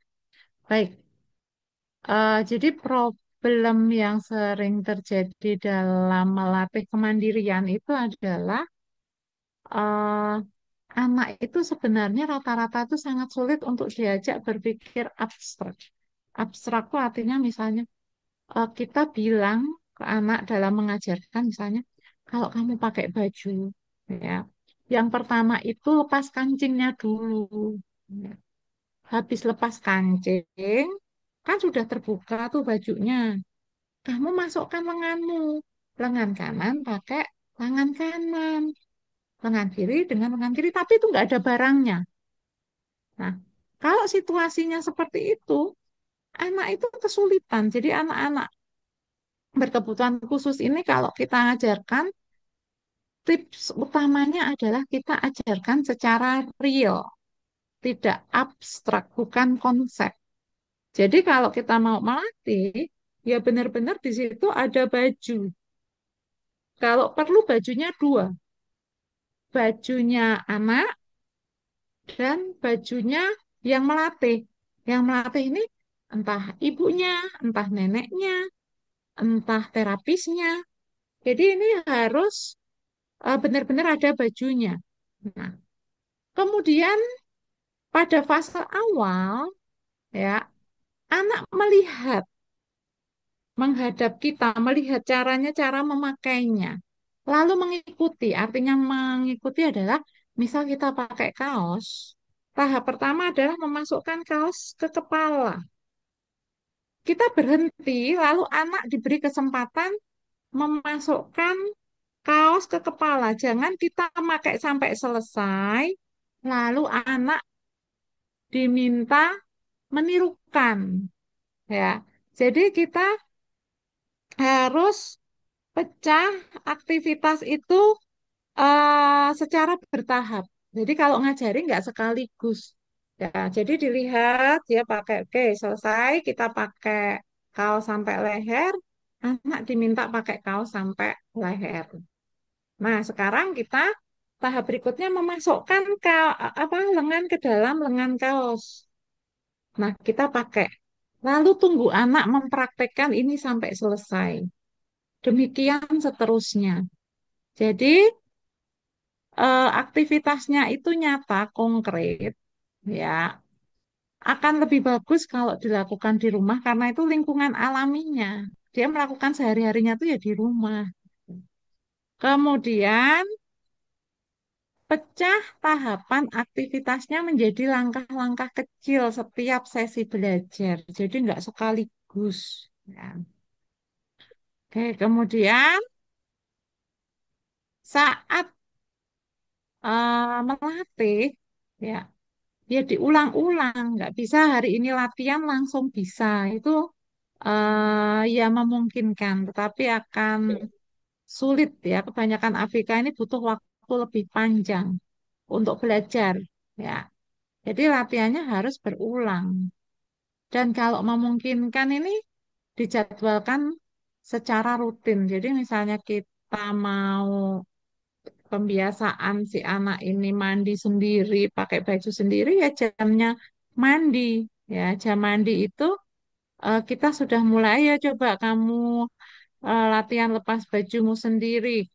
Baik, jadi problem yang sering terjadi dalam melatih kemandirian itu adalah eh, anak itu sebenarnya rata-rata itu sangat sulit untuk diajak berpikir abstrak. Abstrak itu artinya misalnya kita bilang ke anak dalam mengajarkan misalnya kalau kamu pakai baju ya yang pertama itu lepas kancingnya dulu. Ya. Habis lepas kancing kan sudah terbuka tuh bajunya, kamu masukkan lenganmu, lengan kanan pakai tangan kanan, lengan kiri dengan lengan kiri, tapi itu nggak ada barangnya. Nah, kalau situasinya seperti itu anak itu kesulitan. Jadi anak-anak berkebutuhan khusus ini kalau kita ajarkan, tips utamanya adalah kita ajarkan secara real, tidak abstrak, bukan konsep. Jadi kalau kita mau melatih, ya benar-benar di situ ada baju. Kalau perlu bajunya dua, bajunya anak dan bajunya yang melatih. Yang melatih ini entah ibunya, entah neneknya, entah terapisnya. Jadi ini harus benar-benar ada bajunya. Nah, kemudian pada fase awal, ya, anak melihat, menghadap kita, melihat caranya, cara memakainya, lalu mengikuti. Artinya mengikuti adalah, misal kita pakai kaos, tahap pertama adalah memasukkan kaos ke kepala. Kita berhenti, lalu anak diberi kesempatan memasukkan kaos ke kepala. Jangan kita pakai sampai selesai, lalu anak diminta menirukan, ya. Jadi kita harus pecah aktivitas itu secara bertahap. Jadi kalau ngajari nggak sekaligus. Ya, jadi dilihat ya pakai, oke, selesai kita pakai kaos sampai leher, anak diminta pakai kaos sampai leher. Nah, sekarang kita tahap berikutnya memasukkan apa lengan ke dalam lengan kaos. Nah, kita pakai. Lalu tunggu anak mempraktekkan ini sampai selesai. Demikian seterusnya. Jadi aktivitasnya itu nyata, konkret, ya, akan lebih bagus kalau dilakukan di rumah karena itu lingkungan alaminya. Dia melakukan sehari-harinya itu ya di rumah. Kemudian pecah tahapan aktivitasnya menjadi langkah-langkah kecil setiap sesi belajar. Jadi nggak sekaligus. Ya. Oke, kemudian saat melatih, ya, ya diulang-ulang. Nggak bisa hari ini latihan langsung bisa. Itu ya memungkinkan, tetapi akan sulit ya. Kebanyakan ABK ini butuh waktu lebih panjang untuk belajar. Ya, jadi latihannya harus berulang. Dan kalau memungkinkan ini dijadwalkan secara rutin. Jadi misalnya kita mau pembiasaan si anak ini mandi sendiri, pakai baju sendiri ya jamnya mandi. Ya, jam mandi itu kita sudah mulai ya coba kamu latihan lepas bajumu sendiri.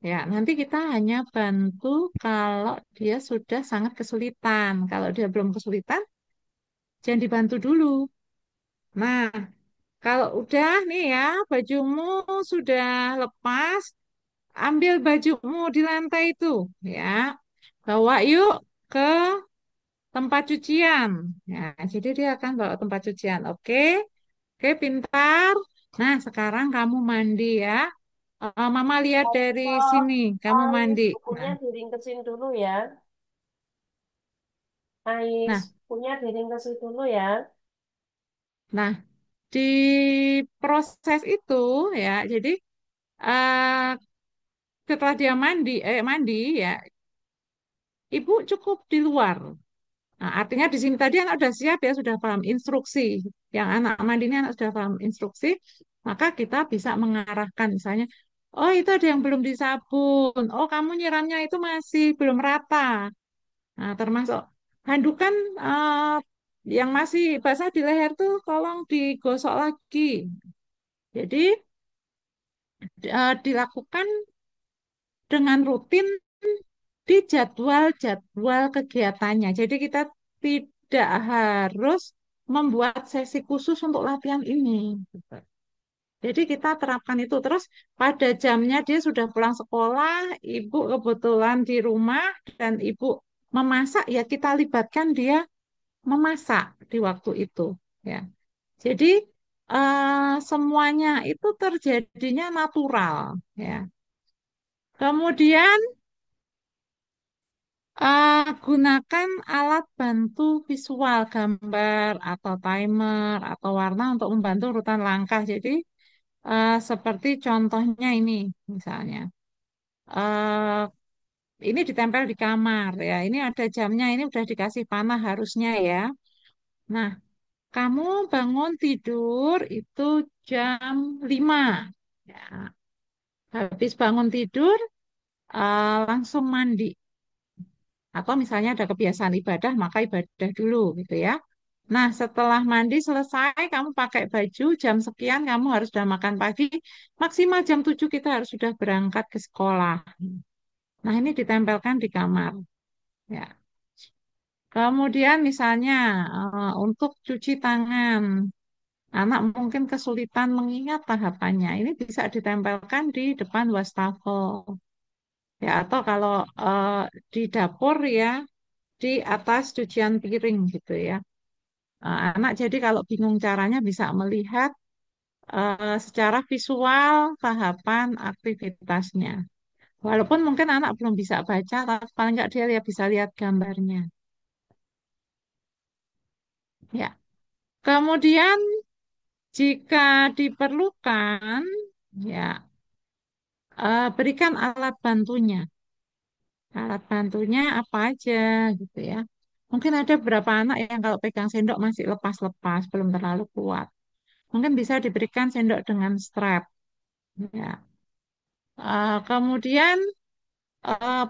Ya, nanti kita hanya bantu kalau dia sudah sangat kesulitan. Kalau dia belum kesulitan, jangan dibantu dulu. Nah, kalau udah nih ya, bajumu sudah lepas, ambil bajumu di lantai itu, ya. Bawa yuk ke tempat cucian. Ya, jadi dia akan bawa tempat cucian. Oke, oke, pintar. Nah, sekarang kamu mandi ya. Mama lihat dari Oh, sini, kamu Ais, mandi. bukunya Nah, diringkesin dulu ya. Ais, nah, bukunya diringkesin dulu ya. nah, di proses itu ya, jadi eh, setelah dia mandi ya, ibu cukup di luar. Nah, artinya di sini tadi anak sudah siap ya, sudah paham instruksi. Yang anak mandi ini anak sudah paham instruksi, maka kita bisa mengarahkan misalnya, oh itu ada yang belum disabun, oh kamu nyiramnya itu masih belum rata. Nah, termasuk handukan yang masih basah di leher tuh tolong digosok lagi. Jadi dilakukan dengan rutin di jadwal-jadwal kegiatannya. Jadi kita tidak harus membuat sesi khusus untuk latihan ini. Gitu. Jadi kita terapkan itu terus pada jamnya dia sudah pulang sekolah, ibu kebetulan di rumah dan ibu memasak, ya kita libatkan dia memasak di waktu itu. Ya, jadi semuanya itu terjadinya natural. Ya, kemudian gunakan alat bantu visual, gambar atau timer atau warna untuk membantu urutan langkah. Jadi seperti contohnya ini, misalnya, eh, ini ditempel di kamar ya. Ini ada jamnya, ini udah dikasih panah harusnya ya. Nah, kamu bangun tidur itu jam 5. Ya, habis bangun tidur langsung mandi. Atau misalnya ada kebiasaan ibadah, maka ibadah dulu gitu ya. Nah, setelah mandi selesai, kamu pakai baju, jam sekian kamu harus sudah makan pagi, maksimal jam 7 kita harus sudah berangkat ke sekolah. Nah, ini ditempelkan di kamar. Ya. Kemudian misalnya untuk cuci tangan, anak mungkin kesulitan mengingat tahapannya. Ini bisa ditempelkan di depan wastafel. Ya, atau kalau eh, di dapur ya, di atas cucian piring gitu ya. Anak jadi kalau bingung caranya bisa melihat secara visual tahapan aktivitasnya. Walaupun mungkin anak belum bisa baca, tapi paling nggak dia bisa lihat gambarnya. Ya. Kemudian jika diperlukan, ya berikan alat bantunya. Alat bantunya apa aja gitu ya. Mungkin ada beberapa anak yang kalau pegang sendok masih lepas-lepas, belum terlalu kuat. Mungkin bisa diberikan sendok dengan strap. Ya. Kemudian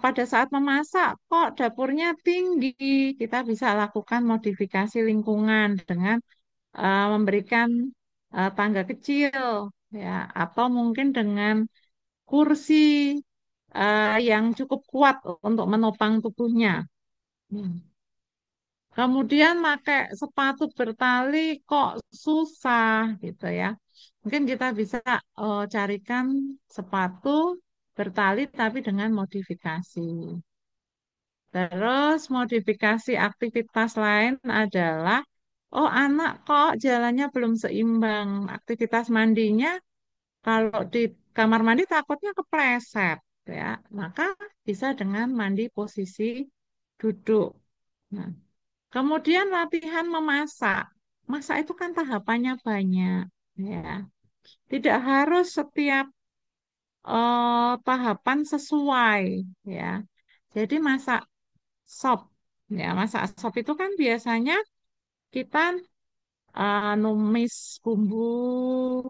pada saat memasak, kok dapurnya tinggi, kita bisa lakukan modifikasi lingkungan dengan memberikan tangga kecil, ya, atau mungkin dengan kursi yang cukup kuat untuk menopang tubuhnya. Hmm. Kemudian pakai sepatu bertali kok susah gitu ya. Mungkin kita bisa carikan sepatu bertali tapi dengan modifikasi. Terus modifikasi aktivitas lain adalah, oh anak kok jalannya belum seimbang. Aktivitas mandinya kalau di kamar mandi takutnya kepleset ya. Maka bisa dengan mandi posisi duduk. Nah, kemudian latihan memasak. Masak itu kan tahapannya banyak, ya. Tidak harus setiap tahapan sesuai, ya. Jadi masak sop, ya, masak sop itu kan biasanya kita numis bumbu,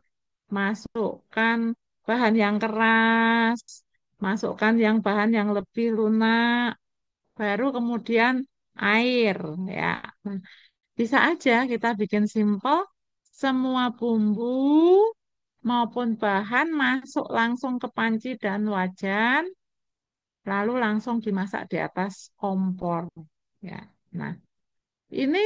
masukkan bahan yang keras, masukkan yang bahan yang lebih lunak, baru kemudian air, ya. Bisa aja kita bikin simple, semua bumbu maupun bahan masuk langsung ke panci dan wajan, lalu langsung dimasak di atas kompor. Ya, nah ini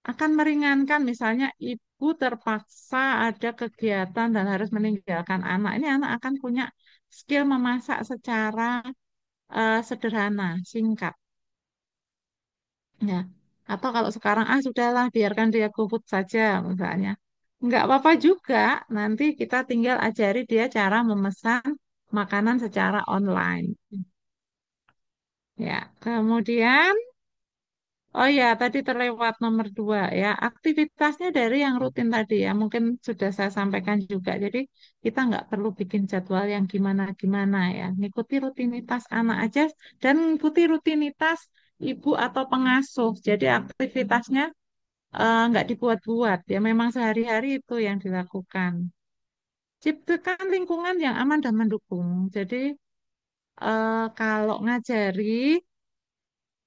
akan meringankan misalnya ibu terpaksa ada kegiatan dan harus meninggalkan anak. Ini anak akan punya skill memasak secara sederhana, singkat. Ya. Atau kalau sekarang sudahlah biarkan dia GoFood saja misalnya. Nggak apa-apa juga. Nanti kita tinggal ajari dia cara memesan makanan secara online. Ya. Kemudian, oh ya tadi terlewat nomor 2 ya. Aktivitasnya dari yang rutin tadi ya. Mungkin sudah saya sampaikan juga. Jadi kita nggak perlu bikin jadwal yang gimana-gimana ya. Ngikuti rutinitas anak aja dan ngikuti rutinitas ibu atau pengasuh. Jadi aktivitasnya nggak dibuat-buat ya memang sehari-hari itu yang dilakukan. Ciptakan lingkungan yang aman dan mendukung. Jadi kalau ngajari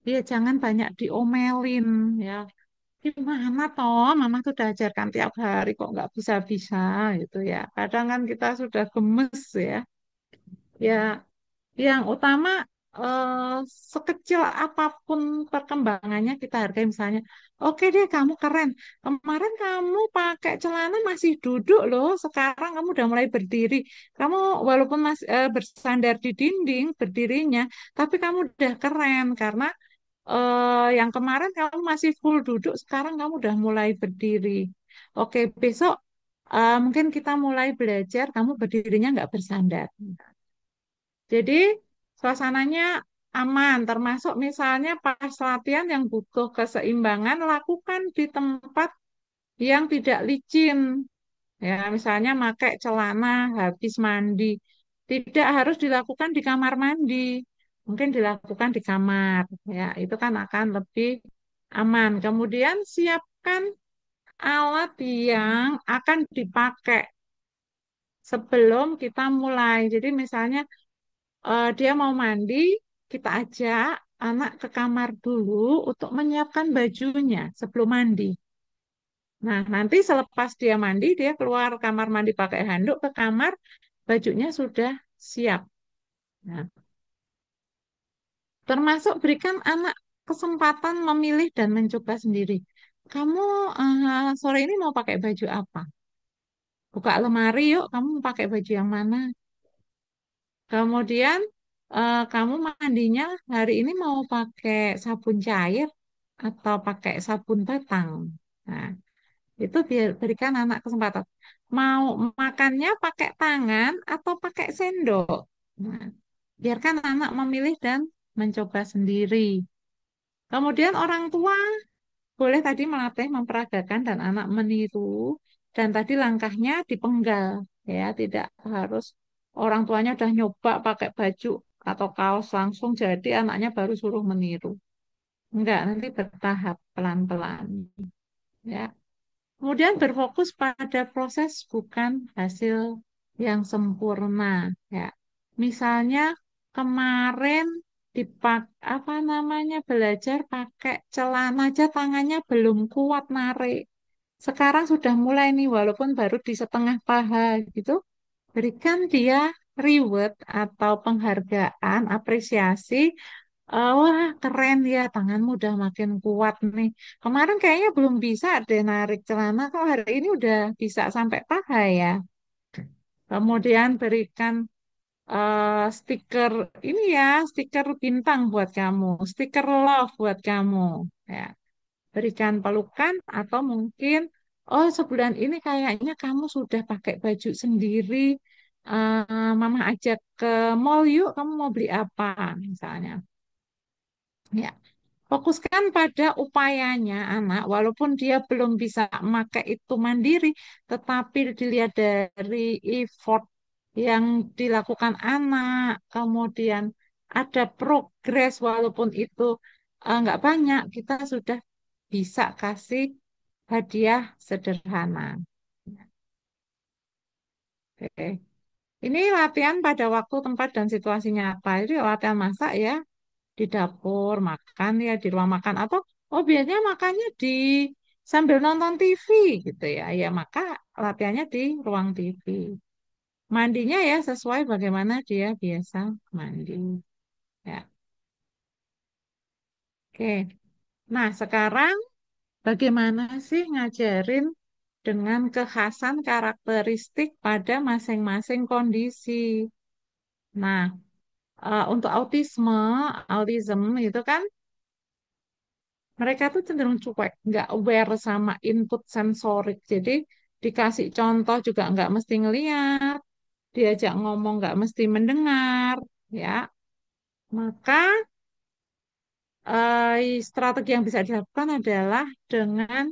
ya jangan banyak diomelin ya. Gimana toh mama tuh udah ajarkan tiap hari kok nggak bisa-bisa gitu ya. Kadang kan kita sudah gemes ya. Ya yang utama eh, sekecil apapun perkembangannya kita hargai misalnya, oke deh kamu keren. Kemarin kamu pakai celana masih duduk loh, sekarang kamu udah mulai berdiri. Kamu walaupun masih bersandar di dinding berdirinya, tapi kamu udah keren karena yang kemarin kamu masih full duduk, sekarang kamu udah mulai berdiri. Oke, besok mungkin kita mulai belajar kamu berdirinya nggak bersandar. Jadi suasananya aman, termasuk misalnya pas latihan yang butuh keseimbangan, lakukan di tempat yang tidak licin. Ya, misalnya pakai celana habis mandi. Tidak harus dilakukan di kamar mandi. Mungkin dilakukan di kamar. Ya, itu kan akan lebih aman. Kemudian siapkan alat yang akan dipakai sebelum kita mulai. Jadi misalnya dia mau mandi, kita ajak anak ke kamar dulu untuk menyiapkan bajunya sebelum mandi. Nah, nanti selepas dia mandi, dia keluar kamar mandi pakai handuk ke kamar, bajunya sudah siap. Nah, termasuk berikan anak kesempatan memilih dan mencoba sendiri. Kamu sore ini mau pakai baju apa? Buka lemari yuk, kamu mau pakai baju yang mana? Kemudian kamu mandinya hari ini mau pakai sabun cair atau pakai sabun batang. Nah, Itu biar berikan anak kesempatan. Mau makannya pakai tangan atau pakai sendok. Nah, biarkan anak memilih dan mencoba sendiri. Kemudian orang tua boleh tadi melatih memperagakan dan anak meniru. Dan tadi langkahnya dipenggal. Ya, tidak harus orang tuanya udah nyoba pakai baju atau kaos langsung jadi anaknya baru suruh meniru. Enggak, nanti bertahap pelan-pelan. Ya. Kemudian berfokus pada proses bukan hasil yang sempurna. Ya. Misalnya kemarin dipak apa namanya belajar pakai celana aja tangannya belum kuat narik. Sekarang sudah mulai nih walaupun baru di setengah paha gitu. Berikan dia reward atau penghargaan, apresiasi. Wah, keren ya, tanganmu udah makin kuat nih. Kemarin kayaknya belum bisa deh narik celana, kok hari ini udah bisa sampai paha ya. Kemudian berikan stiker ini ya, stiker bintang buat kamu, stiker love buat kamu. Ya, berikan pelukan atau mungkin, oh sebulan ini kayaknya kamu sudah pakai baju sendiri. Mama ajak ke mall yuk, kamu mau beli apa misalnya. Ya, fokuskan pada upayanya anak, walaupun dia belum bisa memakai itu mandiri, tetapi dilihat dari effort yang dilakukan anak, kemudian ada progres walaupun itu nggak banyak, kita sudah bisa kasih hadiah sederhana. Oke. Ini latihan pada waktu, tempat, dan situasinya apa. Jadi latihan masak ya, di dapur, makan ya di ruang makan atau oh biasanya makannya di sambil nonton TV gitu ya. Ya maka latihannya di ruang TV. Mandinya ya sesuai bagaimana dia biasa mandi. Ya. Oke. Nah, sekarang bagaimana sih ngajarin dengan kekhasan karakteristik pada masing-masing kondisi. Nah, untuk autism itu kan mereka tuh cenderung cuek, nggak aware sama input sensorik. Jadi dikasih contoh juga nggak mesti ngeliat, diajak ngomong nggak mesti mendengar, ya. Maka strategi yang bisa dilakukan adalah dengan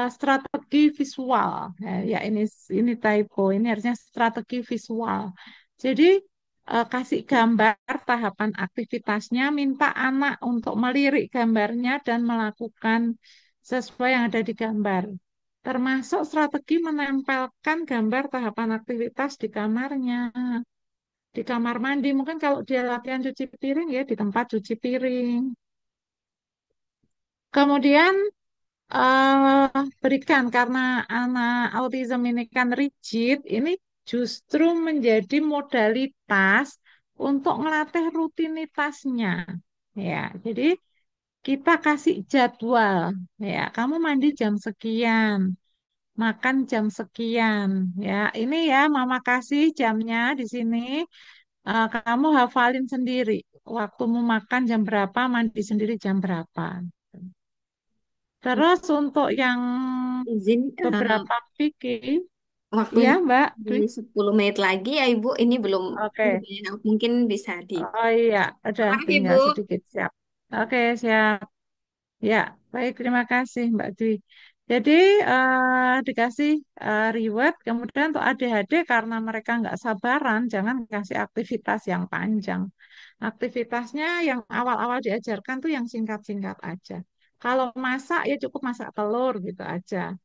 strategi visual. Ya, ini typo, ini harusnya strategi visual. Jadi kasih gambar tahapan aktivitasnya, minta anak untuk melirik gambarnya dan melakukan sesuai yang ada di gambar. Termasuk strategi menempelkan gambar tahapan aktivitas di kamarnya, di kamar mandi. Mungkin kalau dia latihan cuci piring ya di tempat cuci piring. Kemudian berikan karena anak autism ini kan rigid, ini justru menjadi modalitas untuk melatih rutinitasnya. Ya, jadi kita kasih jadwal. Ya, kamu mandi jam sekian, makan jam sekian. Ya, ini ya Mama kasih jamnya di sini. Kamu hafalin sendiri. Waktumu makan jam berapa, mandi sendiri jam berapa. Terus untuk yang Izin, beberapa fikih, ya waktunya Mbak di Dwi. 10 menit lagi ya Ibu. Ini belum Oke. banyak. Mungkin bisa di. Oh iya, udah Makasih Ibu. tinggal sedikit siap. Oke, siap. Ya, baik, terima kasih Mbak Dwi. Jadi dikasih reward, kemudian untuk ADHD karena mereka nggak sabaran, jangan kasih aktivitas yang panjang. Aktivitasnya yang awal-awal diajarkan tuh yang singkat-singkat aja. Kalau masak ya cukup masak telur gitu aja.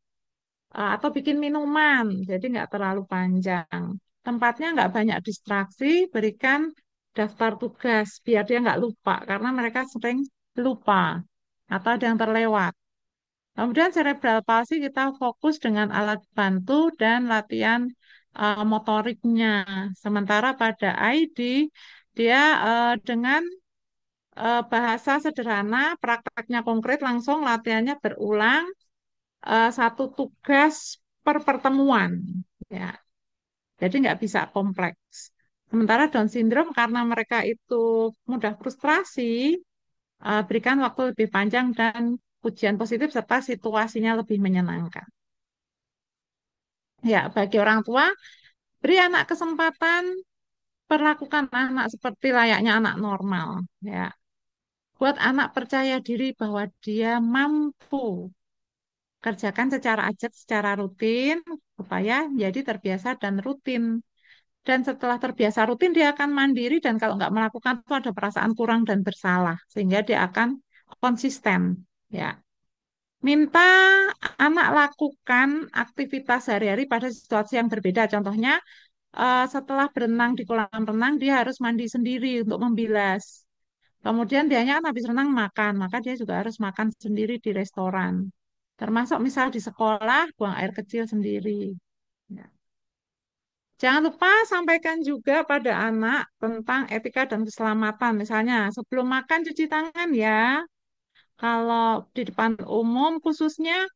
Atau bikin minuman, jadi nggak terlalu panjang. Tempatnya nggak banyak distraksi, berikan daftar tugas biar dia nggak lupa, karena mereka sering lupa atau ada yang terlewat. Kemudian cerebral palsy kita fokus dengan alat bantu dan latihan motoriknya. Sementara pada ID dia dengan bahasa sederhana, prakteknya konkret, langsung latihannya berulang satu tugas per pertemuan. Ya, jadi nggak bisa kompleks. Sementara Down syndrome karena mereka itu mudah frustrasi, berikan waktu lebih panjang dan pujian positif serta situasinya lebih menyenangkan. Ya, bagi orang tua, beri anak kesempatan, perlakukan anak seperti layaknya anak normal. Ya, buat anak percaya diri bahwa dia mampu. Kerjakan secara ajak, secara rutin, supaya jadi terbiasa dan rutin. Dan setelah terbiasa rutin, dia akan mandiri dan kalau nggak melakukan itu ada perasaan kurang dan bersalah. Sehingga dia akan konsisten. Ya, minta anak lakukan aktivitas sehari-hari pada situasi yang berbeda. Contohnya, setelah berenang di kolam renang, dia harus mandi sendiri untuk membilas. Kemudian dianya kan habis renang makan, maka dia juga harus makan sendiri di restoran. Termasuk misal di sekolah, buang air kecil sendiri. Ya. Jangan lupa sampaikan juga pada anak tentang etika dan keselamatan. Misalnya, sebelum makan cuci tangan ya. Kalau di depan umum khususnya,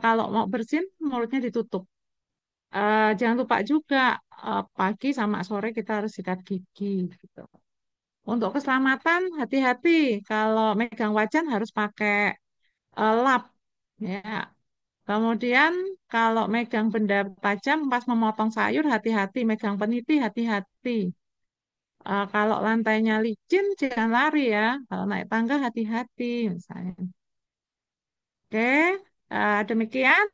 kalau mau bersin, mulutnya ditutup. Jangan lupa juga pagi sama sore kita harus sikat gigi. Gitu. Untuk keselamatan, hati-hati. Kalau megang wajan harus pakai lap. Ya. Kemudian kalau megang benda tajam pas memotong sayur, hati-hati. Megang peniti, hati-hati. Kalau lantainya licin, jangan lari ya. Kalau naik tangga, hati-hati misalnya. Oke, demikian.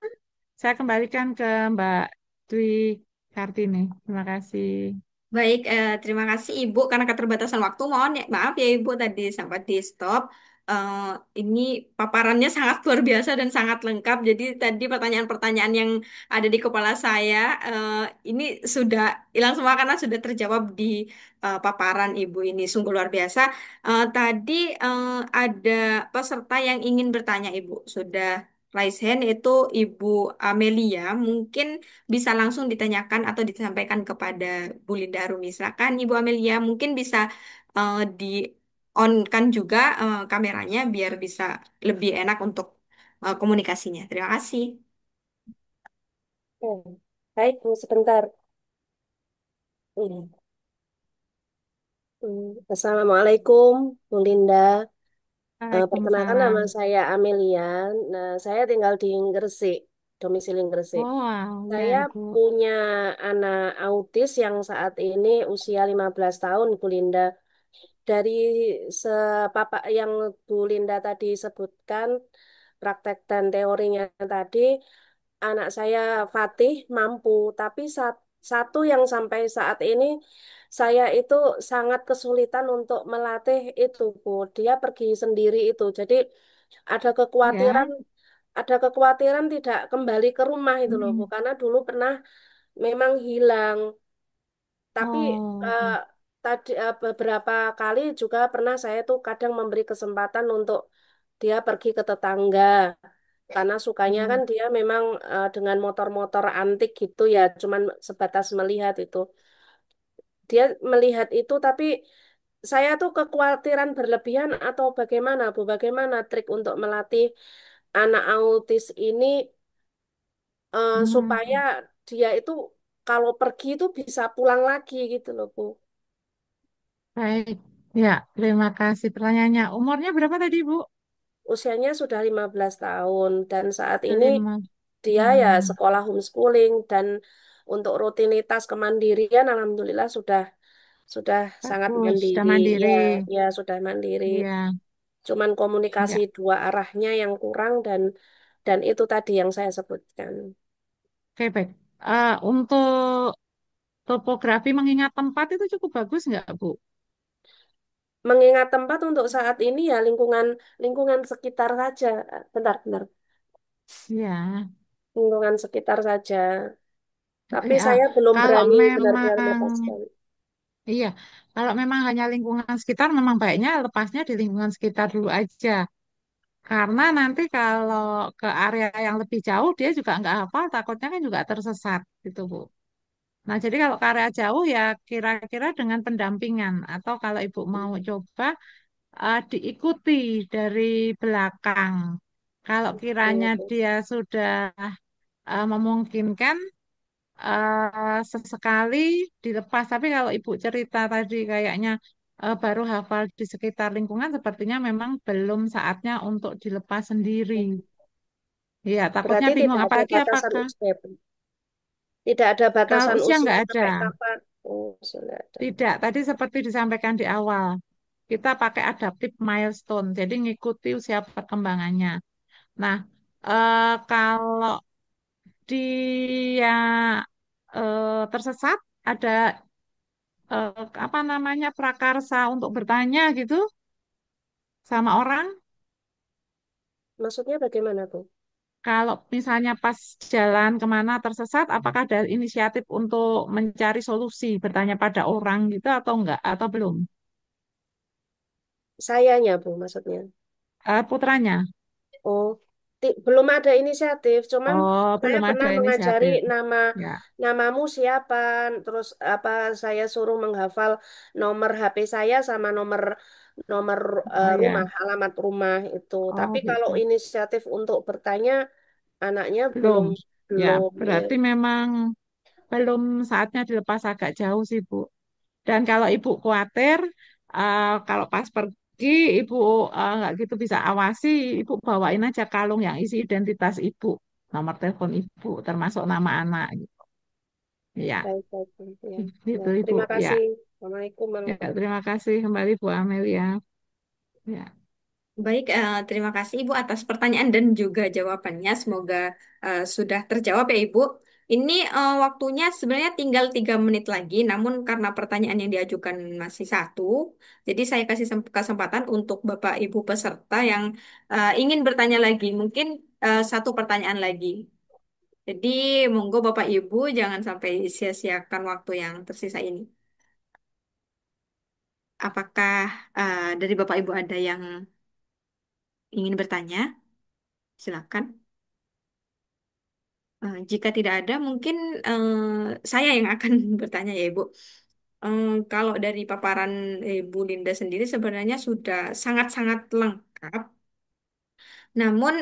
Saya kembalikan ke Mbak Dwi Kartini. Terima kasih. Baik, terima kasih Ibu karena keterbatasan waktu. Mohon ya, maaf ya Ibu tadi sampai di stop. Eh, ini paparannya sangat luar biasa dan sangat lengkap. Jadi tadi pertanyaan-pertanyaan yang ada di kepala saya ini sudah hilang semua karena sudah terjawab di paparan Ibu ini. Sungguh luar biasa. Tadi ada peserta yang ingin bertanya Ibu. Sudah raise hand itu Ibu Amelia. Mungkin bisa langsung ditanyakan atau disampaikan kepada Bu Linda Arumi. Silakan Ibu Amelia, mungkin bisa di on-kan juga kameranya biar bisa lebih enak untuk komunikasinya. Terima kasih. Oh, baik, Bu, sebentar. Hmm. Assalamualaikum, Bu Linda. Perkenalkan nama Waalaikumsalam. saya Amelia. Nah, saya tinggal di Gresik, domisili Gresik. Oh, wow, ya Saya Ibu. punya anak autis yang saat ini usia 15 tahun, Bu Linda. Dari sepapa yang Bu Linda tadi sebutkan, praktek dan teorinya tadi, anak saya Fatih mampu, tapi satu yang sampai saat ini saya itu sangat kesulitan untuk melatih itu, Bu. Dia pergi sendiri itu. Jadi ada kekhawatiran, Ya. ada kekhawatiran tidak kembali ke rumah itu loh, Bu. Hmm. Karena dulu pernah memang hilang. Tapi Oh, eh, tadi beberapa kali juga pernah saya tuh kadang memberi kesempatan untuk dia pergi ke tetangga karena sukanya hmm. kan dia memang dengan motor-motor antik gitu ya, cuman sebatas melihat itu. Dia melihat itu tapi saya tuh kekhawatiran berlebihan atau bagaimana, Bu? Bagaimana trik untuk melatih anak autis ini supaya Hmm. dia itu kalau pergi itu bisa pulang lagi gitu loh, Bu. Baik. Ya, terima kasih pertanyaannya. Umurnya berapa tadi, Bu? Usianya sudah 15 tahun dan saat ini Lima. dia ya Hmm. sekolah homeschooling dan untuk rutinitas kemandirian alhamdulillah sudah sangat Bagus, sudah mandiri. mandiri. Ya, ya sudah mandiri. Iya, Cuman komunikasi ya. dua arahnya yang kurang dan itu tadi yang saya sebutkan. Oke, baik. Untuk topografi mengingat tempat itu cukup bagus nggak, Bu? Mengingat tempat untuk saat ini ya lingkungan lingkungan sekitar saja. Bentar, bentar. Ya. Lingkungan sekitar saja. Tapi Ya, saya belum kalau berani benar-benar memang melepaskan. iya, kalau memang hanya lingkungan sekitar, memang baiknya lepasnya di lingkungan sekitar dulu aja. Karena nanti kalau ke area yang lebih jauh, dia juga nggak hafal, takutnya kan juga tersesat, gitu, Bu. Nah, jadi kalau ke area jauh ya kira-kira dengan pendampingan. Atau kalau Ibu mau coba, diikuti dari belakang. Kalau kiranya dia sudah memungkinkan, sesekali dilepas. Tapi kalau Ibu cerita tadi kayaknya baru hafal di sekitar lingkungan, sepertinya memang belum saatnya untuk dilepas sendiri. Ya, takutnya Berarti bingung. tidak ada Apalagi batasan apakah usia, Bu. Tidak ada kalau batasan usia usia nggak ada. sampai kapan. Oh, sudah ada. Tidak, tadi seperti disampaikan di awal, kita pakai adaptive milestone, jadi ngikuti usia perkembangannya. Nah, kalau dia tersesat, ada apa namanya prakarsa untuk bertanya gitu sama orang. Maksudnya bagaimana, Bu? Kalau misalnya pas jalan kemana tersesat, apakah ada inisiatif untuk mencari solusi, bertanya pada orang gitu atau enggak, atau belum? Sayanya, Bu, maksudnya. Putranya. Oh, belum ada inisiatif. Cuman Oh, saya belum ada pernah mengajari inisiatif. nama Ya. namamu siapa, terus apa saya suruh menghafal nomor HP saya sama nomor nomor Oh rumah, ya. alamat rumah itu. Oh Tapi kalau gitu. inisiatif untuk bertanya, anaknya Belum. belum Ya, belum ya. berarti memang belum saatnya dilepas agak jauh sih, Bu. Dan kalau Ibu khawatir, kalau pas pergi Ibu nggak gitu bisa awasi, Ibu bawain aja kalung yang isi identitas Ibu, nomor telepon Ibu, termasuk nama anak. Gitu. Ya, Baik, baik, baik, ya. Ya, gitu Ibu. terima Ya, kasih. Assalamualaikum ya warahmatullahi terima kasih kembali Bu Amelia. Ya, Baik, terima kasih Ibu atas pertanyaan dan juga jawabannya. Semoga sudah terjawab ya Ibu. Ini waktunya sebenarnya tinggal 3 menit lagi, namun karena pertanyaan yang diajukan masih satu, jadi saya kasih kesempatan untuk Bapak Ibu peserta yang ingin bertanya lagi. Mungkin satu pertanyaan lagi. Jadi monggo Bapak Ibu jangan sampai sia-siakan waktu yang tersisa ini. Apakah dari Bapak Ibu ada yang ingin bertanya? Silakan. Jika tidak ada, mungkin saya yang akan bertanya ya, Ibu. Kalau dari paparan Ibu Linda sendiri sebenarnya sudah sangat-sangat lengkap. Namun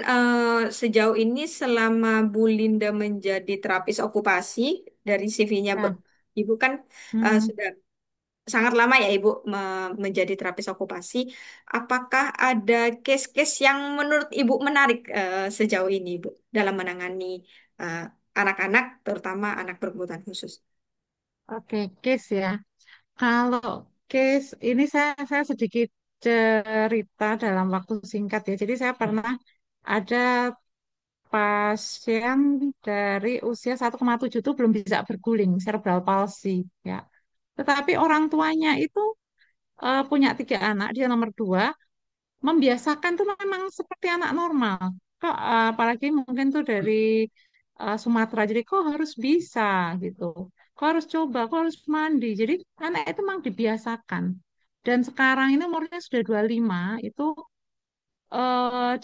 sejauh ini selama Bu Linda menjadi terapis okupasi dari CV-nya ya. Ibu kan Hmm. sudah sangat lama ya Ibu menjadi terapis okupasi. Apakah ada case-case yang menurut Ibu menarik sejauh ini Ibu dalam menangani eh, anak-anak, terutama anak berkebutuhan khusus? Oke, case ya. Kalau case ini saya sedikit cerita dalam waktu singkat ya. Jadi saya pernah ada pasien dari usia 1,7 itu belum bisa berguling, cerebral palsy ya. Tetapi orang tuanya itu punya 3 anak, dia nomor 2, membiasakan tuh memang seperti anak normal. Kok apalagi mungkin tuh dari Sumatera, jadi kok harus bisa gitu. Kok harus coba, kok harus mandi. Jadi anak itu memang dibiasakan. Dan sekarang ini umurnya sudah 25, itu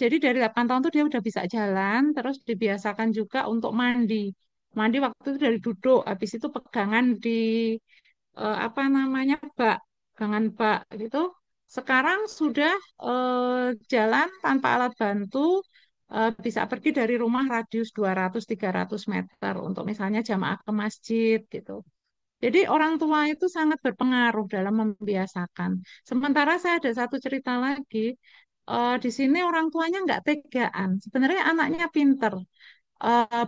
jadi dari 8 tahun tuh dia udah bisa jalan, terus dibiasakan juga untuk mandi. Mandi waktu itu dari duduk, habis itu pegangan di apa namanya bak, pegangan bak gitu. Sekarang sudah jalan tanpa alat bantu, bisa pergi dari rumah radius 200-300 meter untuk misalnya jamaah ke masjid gitu. Jadi orang tua itu sangat berpengaruh dalam membiasakan. Sementara saya ada satu cerita lagi, di sini orang tuanya nggak tegaan. Sebenarnya anaknya pinter.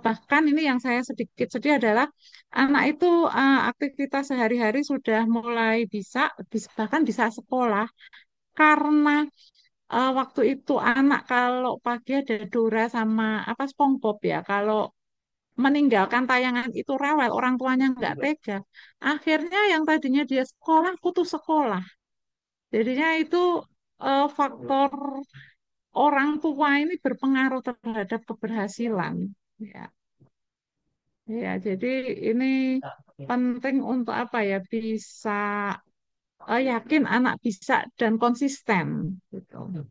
Bahkan ini yang saya sedikit sedih adalah anak itu aktivitas sehari-hari sudah mulai bahkan bisa sekolah karena waktu itu anak kalau pagi ada Dora sama apa SpongeBob ya, kalau meninggalkan tayangan itu rewel, orang tuanya nggak tega. Akhirnya yang tadinya dia sekolah putus sekolah. Jadinya itu faktor orang tua ini berpengaruh terhadap keberhasilan. Ya, ya. Jadi ini penting untuk apa ya? Bisa yakin anak bisa dan konsisten. Gitu.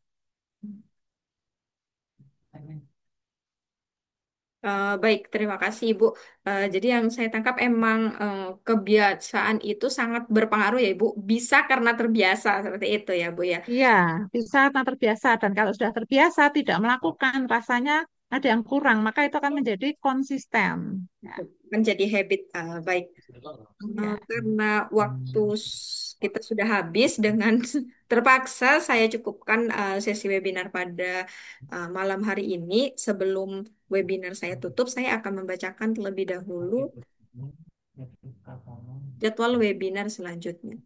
Baik, terima kasih Ibu. Jadi yang saya tangkap emang kebiasaan itu sangat berpengaruh ya Ibu. Bisa karena terbiasa seperti itu ya Bu ya. Iya, bisa karena terbiasa dan kalau sudah terbiasa tidak melakukan rasanya ada yang kurang, maka itu akan menjadi konsisten. Ya, Menjadi habit. Baik. ya. Karena waktu kita sudah habis dengan terpaksa saya cukupkan sesi webinar pada malam hari ini. Sebelum webinar saya tutup, saya akan membacakan terlebih dahulu jadwal webinar selanjutnya.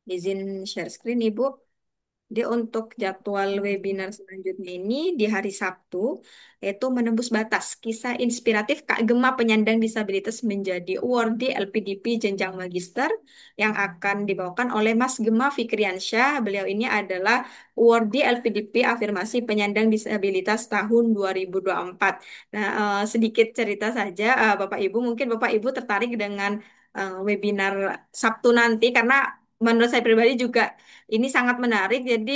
Izin share screen, Ibu. Jadi untuk jadwal webinar selanjutnya ini di hari Sabtu, yaitu menembus batas kisah inspiratif Kak Gema penyandang disabilitas menjadi awardee LPDP jenjang magister yang akan dibawakan oleh Mas Gema Fikriansyah. Beliau ini adalah awardee LPDP afirmasi penyandang disabilitas tahun 2024. Nah, sedikit cerita saja, Bapak Ibu, mungkin Bapak Ibu tertarik dengan webinar Sabtu nanti karena menurut saya pribadi juga ini sangat menarik. Jadi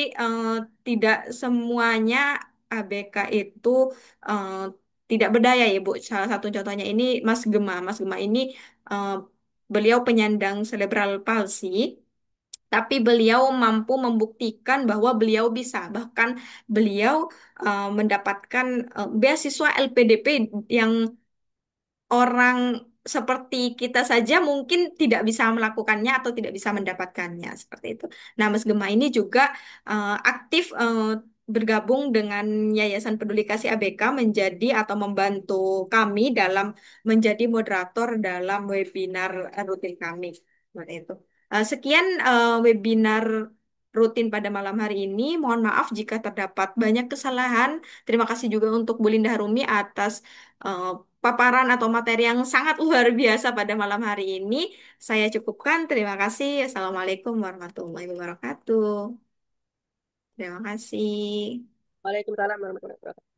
tidak semuanya ABK itu eh, tidak berdaya ya Bu. Salah satu contohnya ini Mas Gema. Mas Gema ini eh, beliau penyandang cerebral palsy, tapi beliau mampu membuktikan bahwa beliau bisa. Bahkan beliau mendapatkan beasiswa LPDP yang orang seperti kita saja mungkin tidak bisa melakukannya atau tidak bisa mendapatkannya seperti itu. Nah, Mas Gema ini juga aktif bergabung dengan Yayasan Peduli Kasih ABK menjadi atau membantu kami dalam menjadi moderator dalam webinar rutin kami. Seperti itu. Sekian webinar rutin pada malam hari ini. Mohon maaf jika terdapat banyak kesalahan. Terima kasih juga untuk Bu Linda Harumi atas eh, paparan atau materi yang sangat luar biasa pada malam hari ini. Saya cukupkan. Terima kasih. Assalamualaikum warahmatullahi wabarakatuh. Terima kasih. Waalaikumsalam warahmatullahi wabarakatuh.